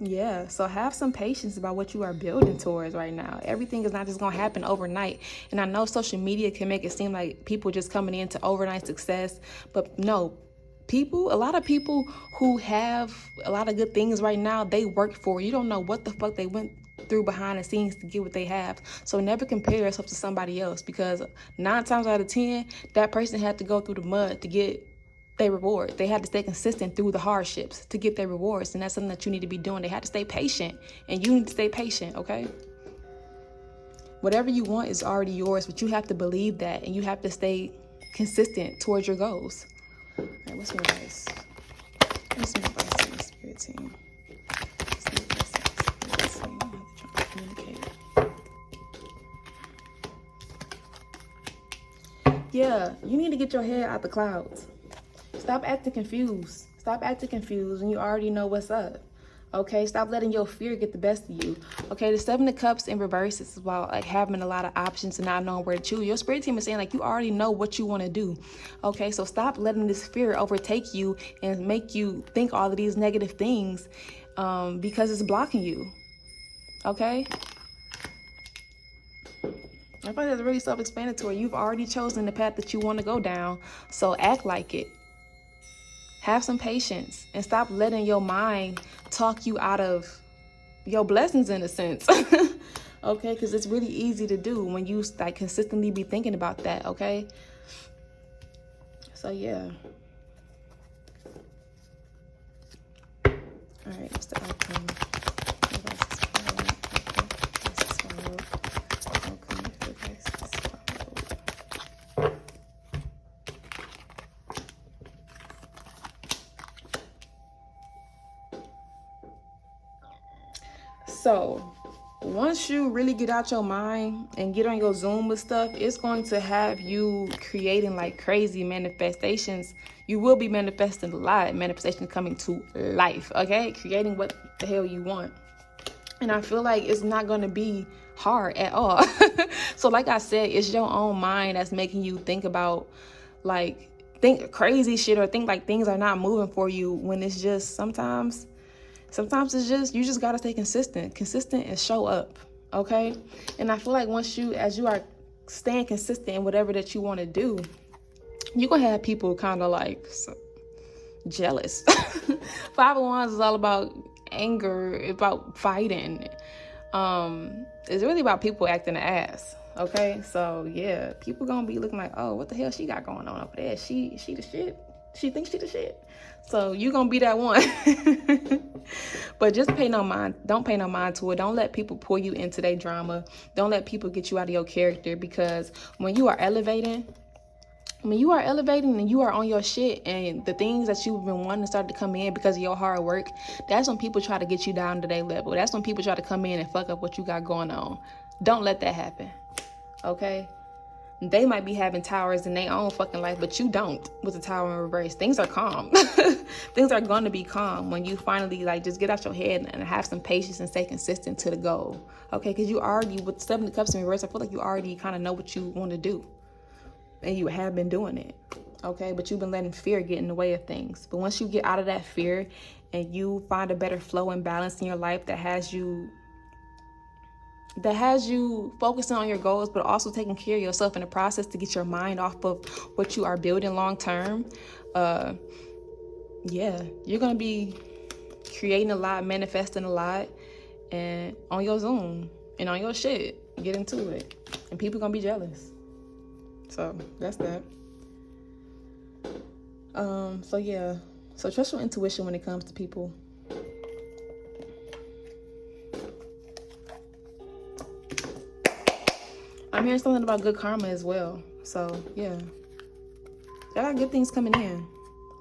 Yeah, so have some patience about what you are building towards right now. Everything is not just going to happen overnight. And I know social media can make it seem like people just coming into overnight success, but no, a lot of people who have a lot of good things right now, they work for it. You don't know what the fuck they went through behind the scenes to get what they have. So never compare yourself to somebody else, because 9 times out of 10, that person had to go through the mud to get their reward. They had to stay consistent through the hardships to get their rewards, and that's something that you need to be doing. They had to stay patient, and you need to stay patient. Okay, whatever you want is already yours, but you have to believe that, and you have to stay consistent towards your goals. All right, what's your advice? What's your advice to the spirit team? Yeah, you need to get your head out the clouds. Stop acting confused. Stop acting confused when you already know what's up. Okay, stop letting your fear get the best of you. Okay, the Seven of Cups in reverse is about like having a lot of options and not knowing where to choose. Your spirit team is saying like you already know what you want to do. Okay, so stop letting this fear overtake you and make you think all of these negative things because it's blocking you. Okay? I feel like that's really self-explanatory. You've already chosen the path that you want to go down, so act like it. Have some patience and stop letting your mind talk you out of your blessings, in a sense. Okay, because it's really easy to do when you like consistently be thinking about that. Okay, so yeah. All right, what's the outcome? So once you really get out your mind and get on your Zoom with stuff, it's going to have you creating like crazy manifestations. You will be manifesting a lot. Manifestation coming to life, okay? Creating what the hell you want. And I feel like it's not going to be hard at all. So like I said, it's your own mind that's making you think about think crazy shit or think like things are not moving for you, when it's just sometimes it's just, you just got to stay consistent and show up. Okay. And I feel like as you are staying consistent in whatever that you want to do, you're going to have people kind of like jealous. Five of Wands is all about anger, about fighting. It's really about people acting an ass. Okay. So yeah, people going to be looking like, oh, what the hell she got going on over there? She the shit. She thinks she the shit. So you gonna be that one. But just don't pay no mind to it. Don't let people pull you into their drama. Don't let people get you out of your character, because when you are elevating and you are on your shit, and the things that you've been wanting to start to come in because of your hard work, that's when people try to get you down to their level. That's when people try to come in and fuck up what you got going on. Don't let that happen. Okay? They might be having towers in their own fucking life, but you don't with the tower in reverse. Things are calm. Things are going to be calm when you finally just get out your head and have some patience and stay consistent to the goal. Okay, because you already, with 7 of Cups in reverse, I feel like you already kind of know what you want to do. And you have been doing it. Okay, but you've been letting fear get in the way of things. But once you get out of that fear and you find a better flow and balance in your life that has you focusing on your goals, but also taking care of yourself in the process to get your mind off of what you are building long term, you're gonna be creating a lot, manifesting a lot, and on your Zoom and on your shit, get into it, and people gonna be jealous. So that's that. So trust your intuition when it comes to people. I'm hearing something about good karma as well. So, yeah. Y'all got good things coming in.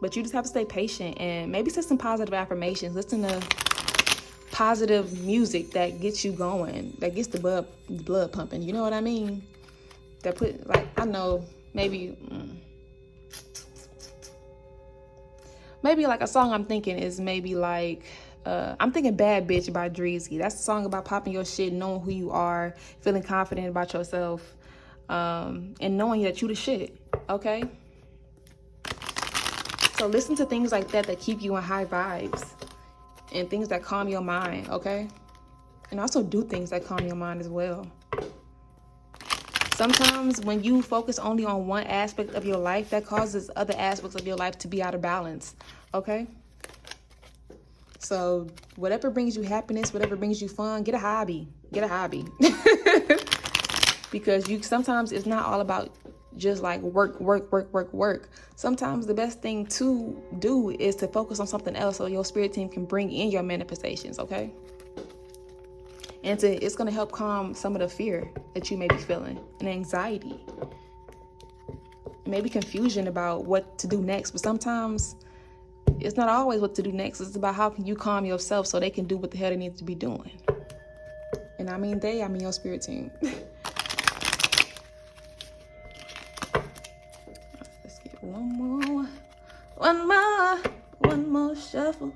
But you just have to stay patient and maybe set some positive affirmations. Listen to positive music that gets you going, that gets the blood pumping. You know what I mean? That put, like, I know, maybe like a song I'm thinking is maybe like, I'm thinking Bad Bitch by Dreezy. That's a song about popping your shit, knowing who you are, feeling confident about yourself, and knowing that you the shit, okay? So listen to things like that keep you in high vibes and things that calm your mind, okay? And also do things that calm your mind as well. Sometimes when you focus only on one aspect of your life, that causes other aspects of your life to be out of balance, okay? So whatever brings you happiness, whatever brings you fun, get a hobby. Get a hobby. Because sometimes it's not all about just like work. Sometimes the best thing to do is to focus on something else so your spirit team can bring in your manifestations, okay? And it's going to help calm some of the fear that you may be feeling and anxiety. Maybe confusion about what to do next. But sometimes it's not always what to do next. It's about how can you calm yourself so they can do what the hell they need to be doing. And I mean your spirit team. Let's get one more shuffle.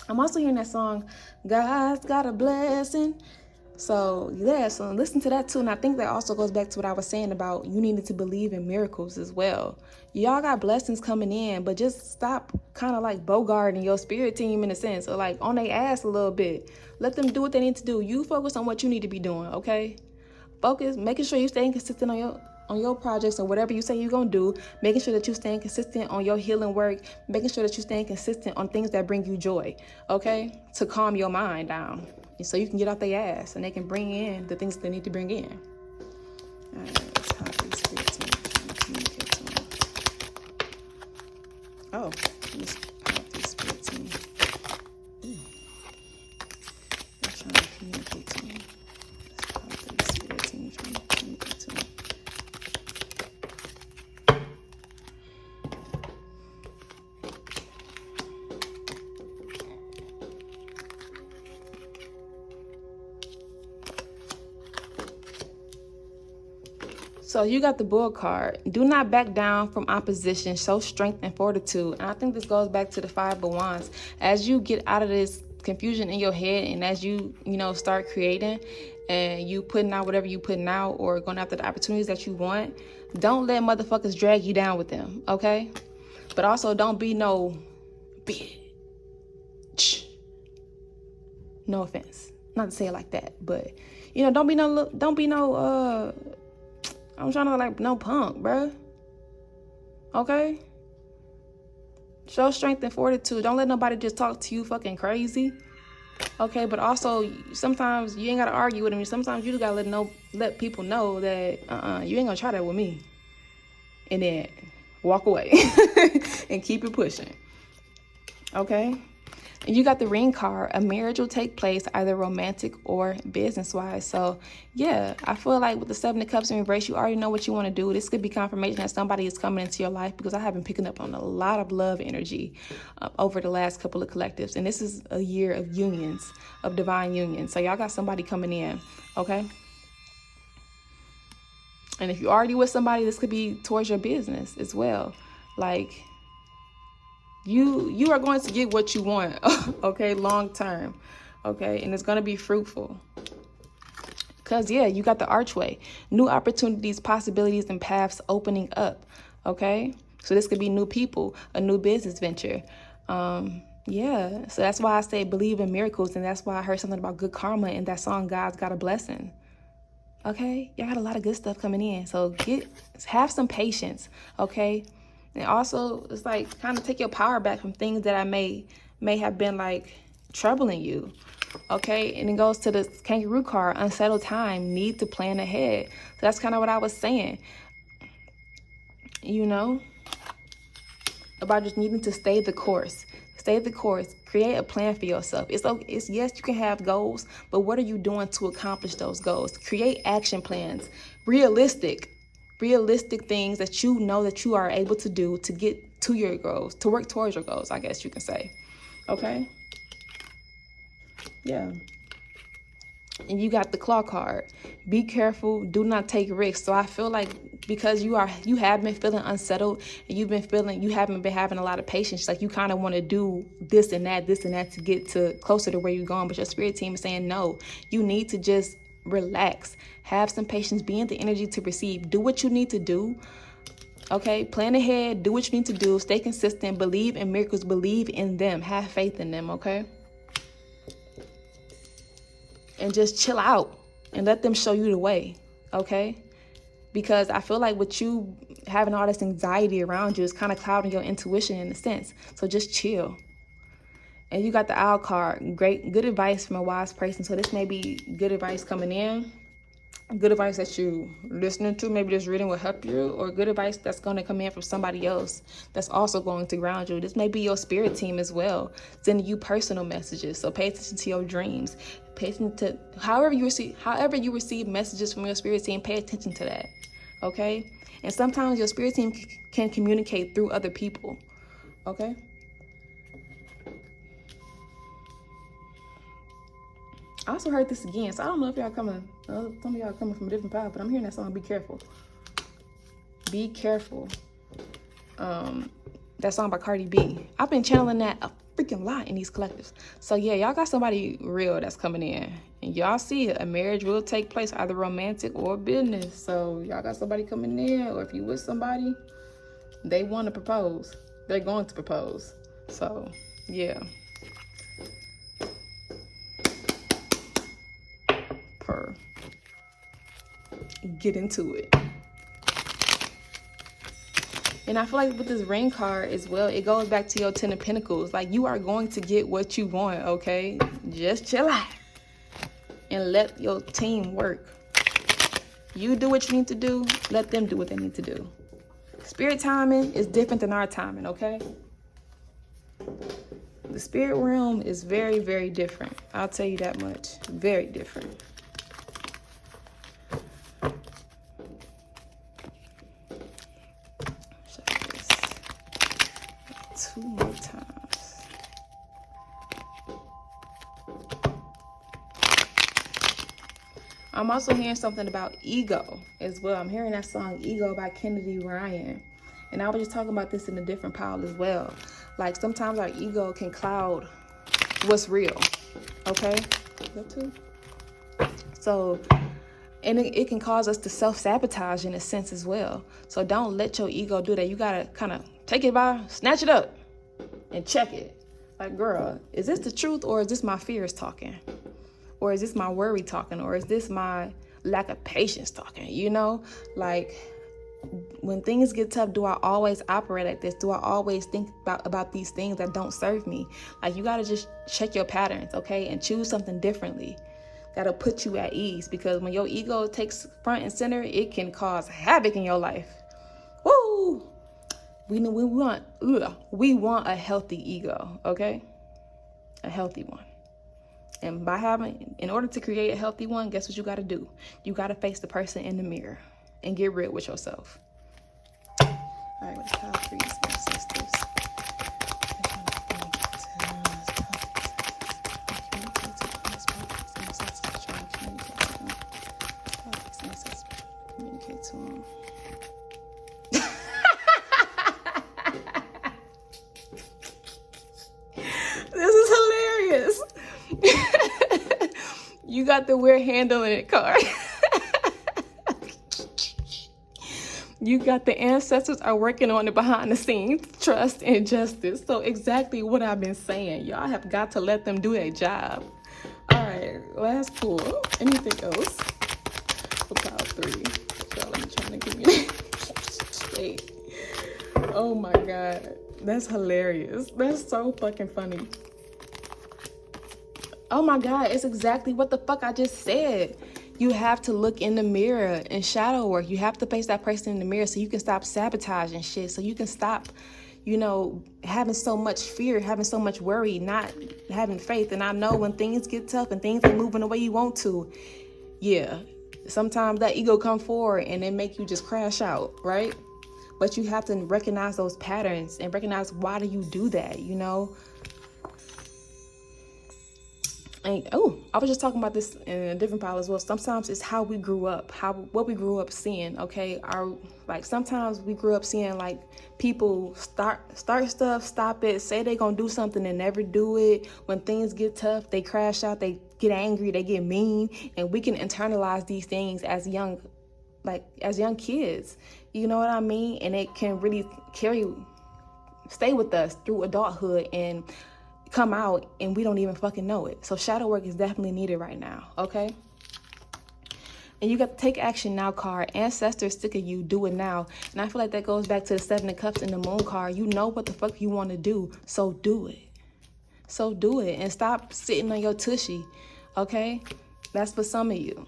I'm also hearing that song, God's Got a Blessing. So yeah, so listen to that too. And I think that also goes back to what I was saying about you needed to believe in miracles as well. Y'all got blessings coming in, but just stop kind of like bogarting your spirit team in a sense, or like on their ass a little bit. Let them do what they need to do. You focus on what you need to be doing, okay? Focus, making sure you're staying consistent on your projects or whatever you say you're going to do, making sure that you're staying consistent on your healing work, making sure that you're staying consistent on things that bring you joy, okay? To calm your mind down. And so you can get off their ass and they can bring in the things that they need to bring in. All right, let's talk to the spirit team. Communicate to them. Oh, let's talk to the spirit team. Ooh. They're trying to communicate to me. Let's talk to the spirit team trying to communicate to me. So you got the Bull card. Do not back down from opposition. Show strength and fortitude. And I think this goes back to the Five of Wands. As you get out of this confusion in your head and as you start creating and you putting out whatever you putting out or going after the opportunities that you want, don't let motherfuckers drag you down with them, okay? But also don't be no bitch. No offense. Not to say it like that, but don't be no I'm trying to like no punk, bruh. Okay? Show strength and fortitude. Don't let nobody just talk to you fucking crazy. Okay, but also sometimes you ain't gotta argue with them. Sometimes you just gotta let people know that you ain't gonna try that with me. And then walk away and keep it pushing. Okay? And you got the Ring card. A marriage will take place either romantic or business-wise. So, yeah, I feel like with the Seven of Cups in reverse, you already know what you want to do. This could be confirmation that somebody is coming into your life because I have been picking up on a lot of love energy over the last couple of collectives. And this is a year of unions, of divine union. So y'all got somebody coming in, okay? And if you're already with somebody, this could be towards your business as well. Like, you are going to get what you want, okay, long term, okay, and it's going to be fruitful. Because, yeah, you got the archway. New opportunities, possibilities, and paths opening up, okay? So this could be new people, a new business venture. Yeah, so that's why I say believe in miracles, and that's why I heard something about good karma in that song, God's Got a Blessing. Okay? Y'all got a lot of good stuff coming in. So have some patience, okay? And also, it's like kind of take your power back from things that I may have been like troubling you. Okay, and it goes to the Kangaroo card, unsettled time, need to plan ahead. So that's kind of what I was saying. about just needing to stay the course. Stay the course. Create a plan for yourself. It's yes, you can have goals, but what are you doing to accomplish those goals? Create action plans. Realistic things that you know that you are able to do to get to your goals, to work towards your goals, I guess you can say. Okay? Yeah. And you got the claw card. Be careful. Do not take risks. So I feel like because you have been feeling unsettled, and you haven't been having a lot of patience. Like you kind of want to do this and that to get to closer to where you're going. But your spirit team is saying, no, you need to just relax. Have some patience. Be in the energy to receive. Do what you need to do. Okay? Plan ahead. Do what you need to do. Stay consistent. Believe in miracles. Believe in them. Have faith in them. Okay? And just chill out and let them show you the way, okay? Because I feel like with you having all this anxiety around you, it's kind of clouding your intuition in a sense. So just chill. And you got the owl card. Good advice from a wise person. So this may be good advice coming in. Good advice that you listening to, maybe this reading will help you, or good advice that's going to come in from somebody else that's also going to ground you. This may be your spirit team as well, sending you personal messages. So pay attention to your dreams. Pay attention to however you receive messages from your spirit team. Pay attention to that, okay? And sometimes your spirit team can communicate through other people, okay? I also heard this again, so I don't know if y'all coming, some of y'all coming from a different path, but I'm hearing that song, Be Careful. Be Careful. That song by Cardi B. I've been channeling that a freaking lot in these collectives. So yeah, y'all got somebody real that's coming in. And y'all see it, a marriage will take place, either romantic or business. So y'all got somebody coming in, or if you with somebody, they want to propose. They're going to propose. So yeah. Get into it. And I feel like with this ring card as well, it goes back to your 10 of Pentacles. Like you are going to get what you want, okay? Just chill out and let your team work. You do what you need to do. Let them do what they need to do. Spirit timing is different than our timing, okay? The spirit realm is very, very different. I'll tell you that much. Very different. Two more times. I'm also hearing something about ego as well. I'm hearing that song Ego by Kennedy Ryan. And I was just talking about this in a different pile as well. Like sometimes our ego can cloud what's real. Okay? That too? So, and it can cause us to self-sabotage in a sense as well. So don't let your ego do that. You gotta kind of take it by, snatch it up, and check it. Like, girl, is this the truth, or is this my fears talking? Or is this my worry talking? Or is this my lack of patience talking? You know, like when things get tough, do I always operate like this? Do I always think about these things that don't serve me? Like, you gotta just check your patterns, okay? And choose something differently that'll put you at ease. Because when your ego takes front and center, it can cause havoc in your life. Woo! We want a healthy ego, okay? A healthy one. And in order to create a healthy one, guess what you got to do? You got to face the person in the mirror and get real with yourself. All right, with the power trees, ancestors. Communicate to them. This is hilarious. You got the we're handling it card. You got the ancestors are working on it behind the scenes. Trust and justice. So exactly what I've been saying. Y'all have got to let them do their job. All right, last pull. Anything else? For pile 3. Y'all, I'm trying to give you straight. Oh my God. That's hilarious. That's so fucking funny. Oh my God, it's exactly what the fuck I just said. You have to look in the mirror and shadow work. You have to face that person in the mirror so you can stop sabotaging shit. So you can stop, you know, having so much fear, having so much worry, not having faith. And I know when things get tough and things ain't moving the way you want to, yeah, sometimes that ego come forward and it make you just crash out, right? But you have to recognize those patterns and recognize, why do you do that, you know? And I was just talking about this in a different pile as well. Sometimes it's how we grew up, what we grew up seeing. Okay, sometimes we grew up seeing like people start stuff, stop it, say they gonna do something and never do it. When things get tough, they crash out, they get angry, they get mean, and we can internalize these things as young kids. You know what I mean? And it can really stay with us through adulthood and come out, and we don't even fucking know it. So shadow work is definitely needed right now, okay? And you got the Take Action Now card. Ancestor sick of you, do it now. And I feel like that goes back to the Seven of Cups and the Moon card. You know what the fuck you want to do, so do it. So do it, and stop sitting on your tushy, okay? That's for some of you.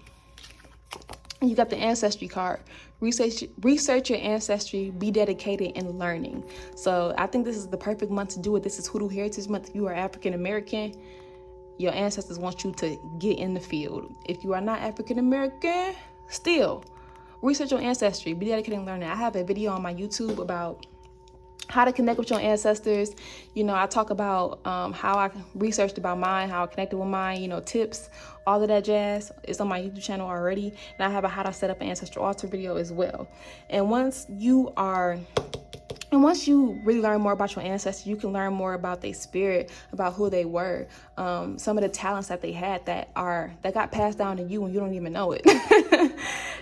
And you got the Ancestry card. Research your ancestry, be dedicated in learning. So I think this is the perfect month to do it. This is Hoodoo Heritage Month. If you are African American, your ancestors want you to get in the field. If you are not African American, still research your ancestry, be dedicated in learning. I have a video on my YouTube about how to connect with your ancestors. You know, I talk about how I researched about mine, how I connected with mine, you know, tips, all of that jazz. It's on my YouTube channel already. And I have a how to set up an ancestral altar video as well. And once you really learn more about your ancestors, you can learn more about their spirit, about who they were, some of the talents that they had that got passed down to you and you don't even know it.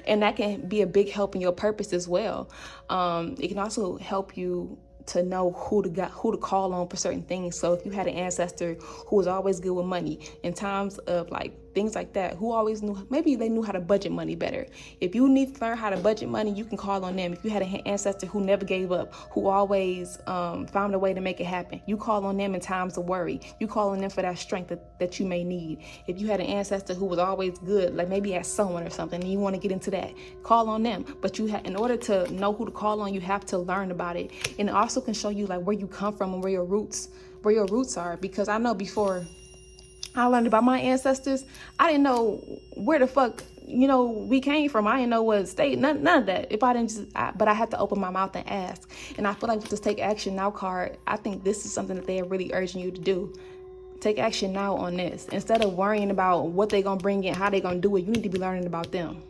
And that can be a big help in your purpose as well. It can also help you to know who to call on for certain things. So if you had an ancestor who was always good with money in times of like things like that, who always maybe they knew how to budget money better. If you need to learn how to budget money, you can call on them. If you had an ancestor who never gave up, who always found a way to make it happen, you call on them in times of worry. You call on them for that strength that you may need. If you had an ancestor who was always good, like maybe at sewing or something, and you want to get into that, call on them. But in order to know who to call on, you have to learn about it. And it also can show you like where you come from and where your roots are. Because I know before I learned about my ancestors, I didn't know where the fuck, you know, we came from. I didn't know what state, none of that. But I had to open my mouth and ask. And I feel like with this Take Action Now card, I think this is something that they are really urging you to do. Take action now on this. Instead of worrying about what they're going to bring in, how they're going to do it, you need to be learning about them.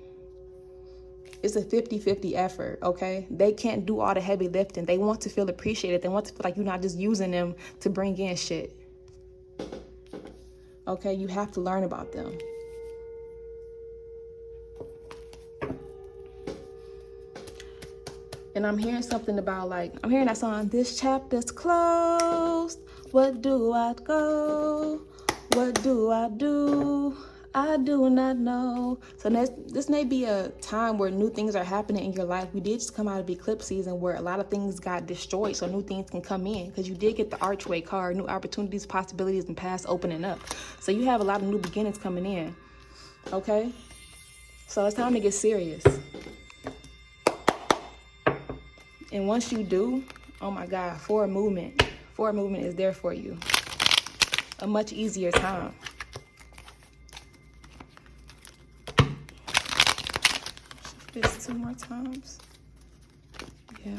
It's a 50-50 effort, okay? They can't do all the heavy lifting. They want to feel appreciated. They want to feel like you're not just using them to bring in shit. Okay, you have to learn about them. And I'm hearing something about I'm hearing that song, this chapter's closed. What do I go? What do I do? I do not know. So this may be a time where new things are happening in your life. We did just come out of eclipse season where a lot of things got destroyed, so new things can come in. Because you did get the Archway card, new opportunities, possibilities, and paths opening up. So you have a lot of new beginnings coming in. Okay? So it's time to get serious. And once you do, oh my God, forward movement is there for you. A much easier time. This 2 more times. Yeah.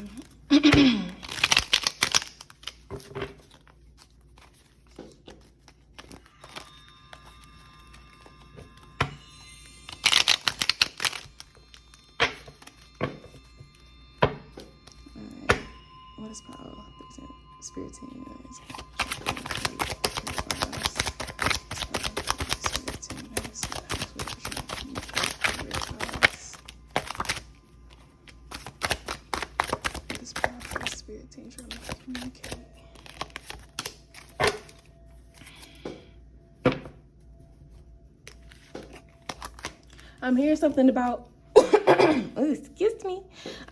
What is power? Spirit team. Spirit team trying to communicate. I'm hearing something about excuse me.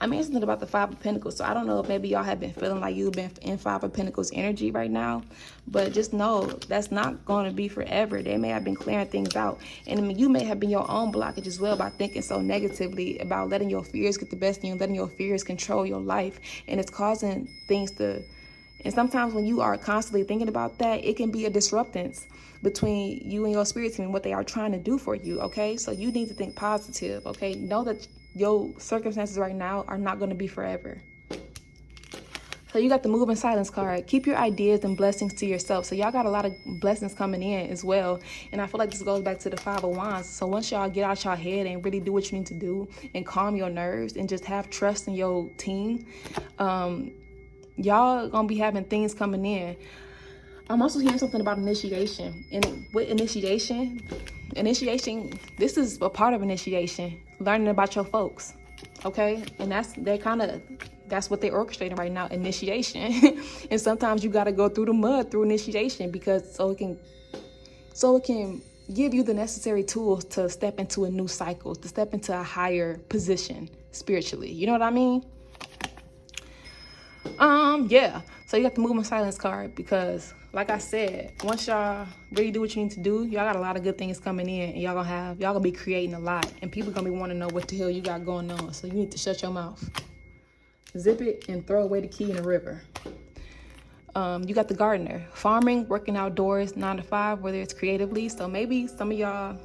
I'm hearing something about the Five of Pentacles. So I don't know if maybe y'all have been feeling like you've been in Five of Pentacles energy right now. But just know that's not going to be forever. They may have been clearing things out. And I mean, you may have been your own blockage as well by thinking so negatively about letting your fears get the best of you and letting your fears control your life. And it's causing things to And sometimes when you are constantly thinking about that, it can be a disruptance between you and your spirit team and what they are trying to do for you, okay? So you need to think positive, okay? Know that your circumstances right now are not going to be forever. So you got the move in silence card. Keep your ideas and blessings to yourself. So y'all got a lot of blessings coming in as well. And I feel like this goes back to the Five of Wands. So once y'all get out y'all head and really do what you need to do and calm your nerves and just have trust in your team, y'all gonna be having things coming in. I'm also hearing something about initiation. And with initiation, this is a part of initiation, learning about your folks, okay? And that's what they're orchestrating right now, initiation. And sometimes you got to go through the mud through initiation, because so it can give you the necessary tools to step into a new cycle, to step into a higher position spiritually. You know what I mean? Yeah. So you got the movement silence card, because like I said, once y'all really do what you need to do, y'all got a lot of good things coming in, and y'all gonna be creating a lot, and people gonna be wanting to know what the hell you got going on. So you need to shut your mouth, zip it, and throw away the key in the river. You got the gardener, farming, working outdoors, 9 to 5, whether it's creatively. So maybe some of y'all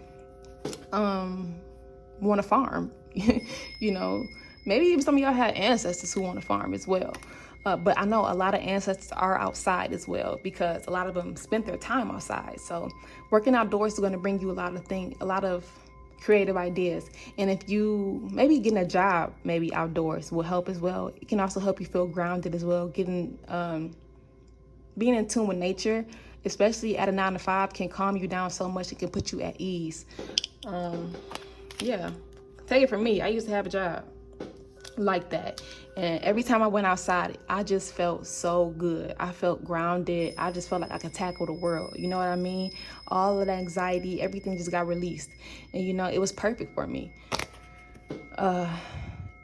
want to farm. You know, maybe even some of y'all had ancestors who want to farm as well. But I know a lot of ancestors are outside as well, because a lot of them spent their time outside. So working outdoors is going to bring you a lot of creative ideas. And if you maybe getting a job, maybe outdoors will help as well. It can also help you feel grounded as well. Being in tune with nature, especially at a 9 to 5, can calm you down so much. It can put you at ease. Yeah, take it from me. I used to have a job like that, and every time I went outside, I just felt so good. I felt grounded. I just felt like I could tackle the world. You know what I mean? All of the anxiety, everything just got released, and you know, it was perfect for me at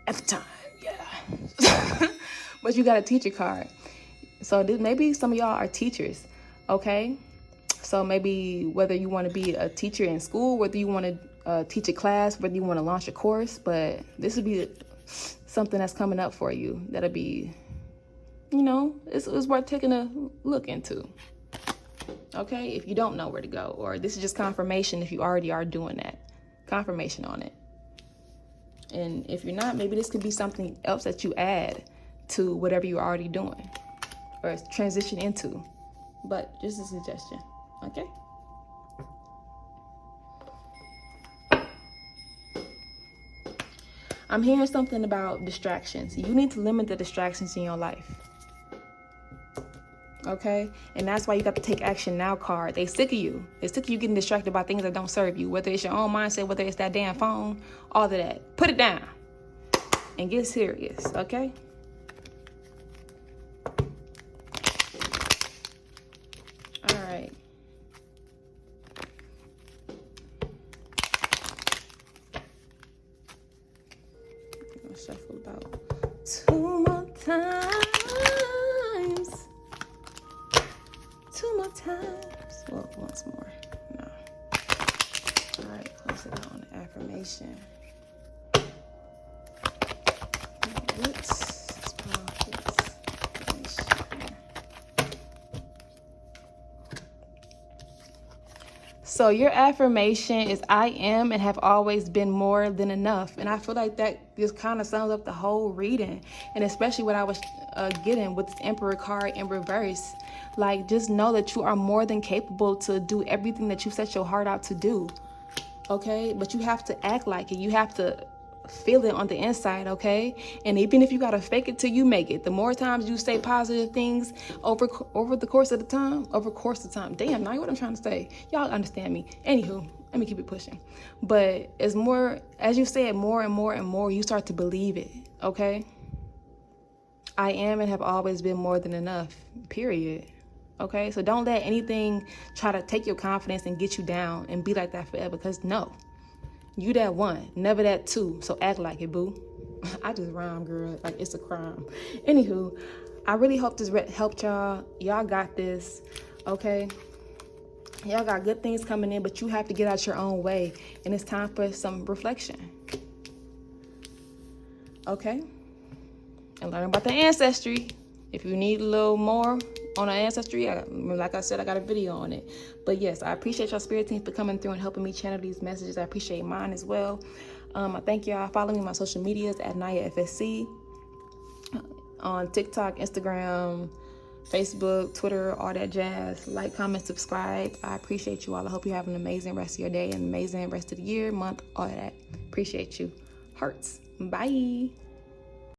the time. Yeah. But you got a teacher card, so maybe some of y'all are teachers, okay? So maybe whether you want to be a teacher in school, whether you want to teach a class, whether you want to launch a course, but this would be something that's coming up for you that'll be, you know, it's worth taking a look into, okay? If you don't know where to go, or this is just confirmation if you already are doing that, confirmation on it. And if you're not, maybe this could be something else that you add to whatever you're already doing or transition into, but just a suggestion, okay? I'm hearing something about distractions. You need to limit the distractions in your life, okay? And that's why you got the Take Action Now card. They sick of you. They sick of you getting distracted by things that don't serve you, whether it's your own mindset, whether it's that damn phone, all of that. Put it down and get serious, okay? All right. I'll shuffle about 2 more times. 2 more times. Well, once more. No. All right, close it out on the affirmation. So your affirmation is, I am and have always been more than enough. And I feel like that just kind of sums up the whole reading. And especially what I was getting with this Emperor card in reverse. Like, just know that you are more than capable to do everything that you set your heart out to do. Okay? But you have to act like it. You have to feel it on the inside, okay? And even if you gotta fake it till you make it, the more times you say positive things over the course of time, damn, now what I'm trying to say, y'all understand me. Anywho, let me keep it pushing. But as you say it more and more and more, you start to believe it, okay? I am and have always been more than enough, period. Okay, so don't let anything try to take your confidence and get you down and be like that forever, because no. You that one, never that two. So act like it, boo. I just rhyme, girl. Like it's a crime. Anywho, I really hope this helped y'all. Y'all got this, okay? Y'all got good things coming in, but you have to get out your own way. And it's time for some reflection. Okay? And learn about the ancestry. If you need a little more on our ancestry, like I said, I got a video on it. But yes, I appreciate y'all spirit team for coming through and helping me channel these messages. I appreciate mine as well. I thank y'all following me on my social medias at Naya FSC on TikTok, Instagram, Facebook, Twitter, all that jazz. Like, comment, subscribe. I appreciate you all. I hope you have an amazing rest of your day, an amazing rest of the year, month, all of that. Appreciate you. Hearts. Bye.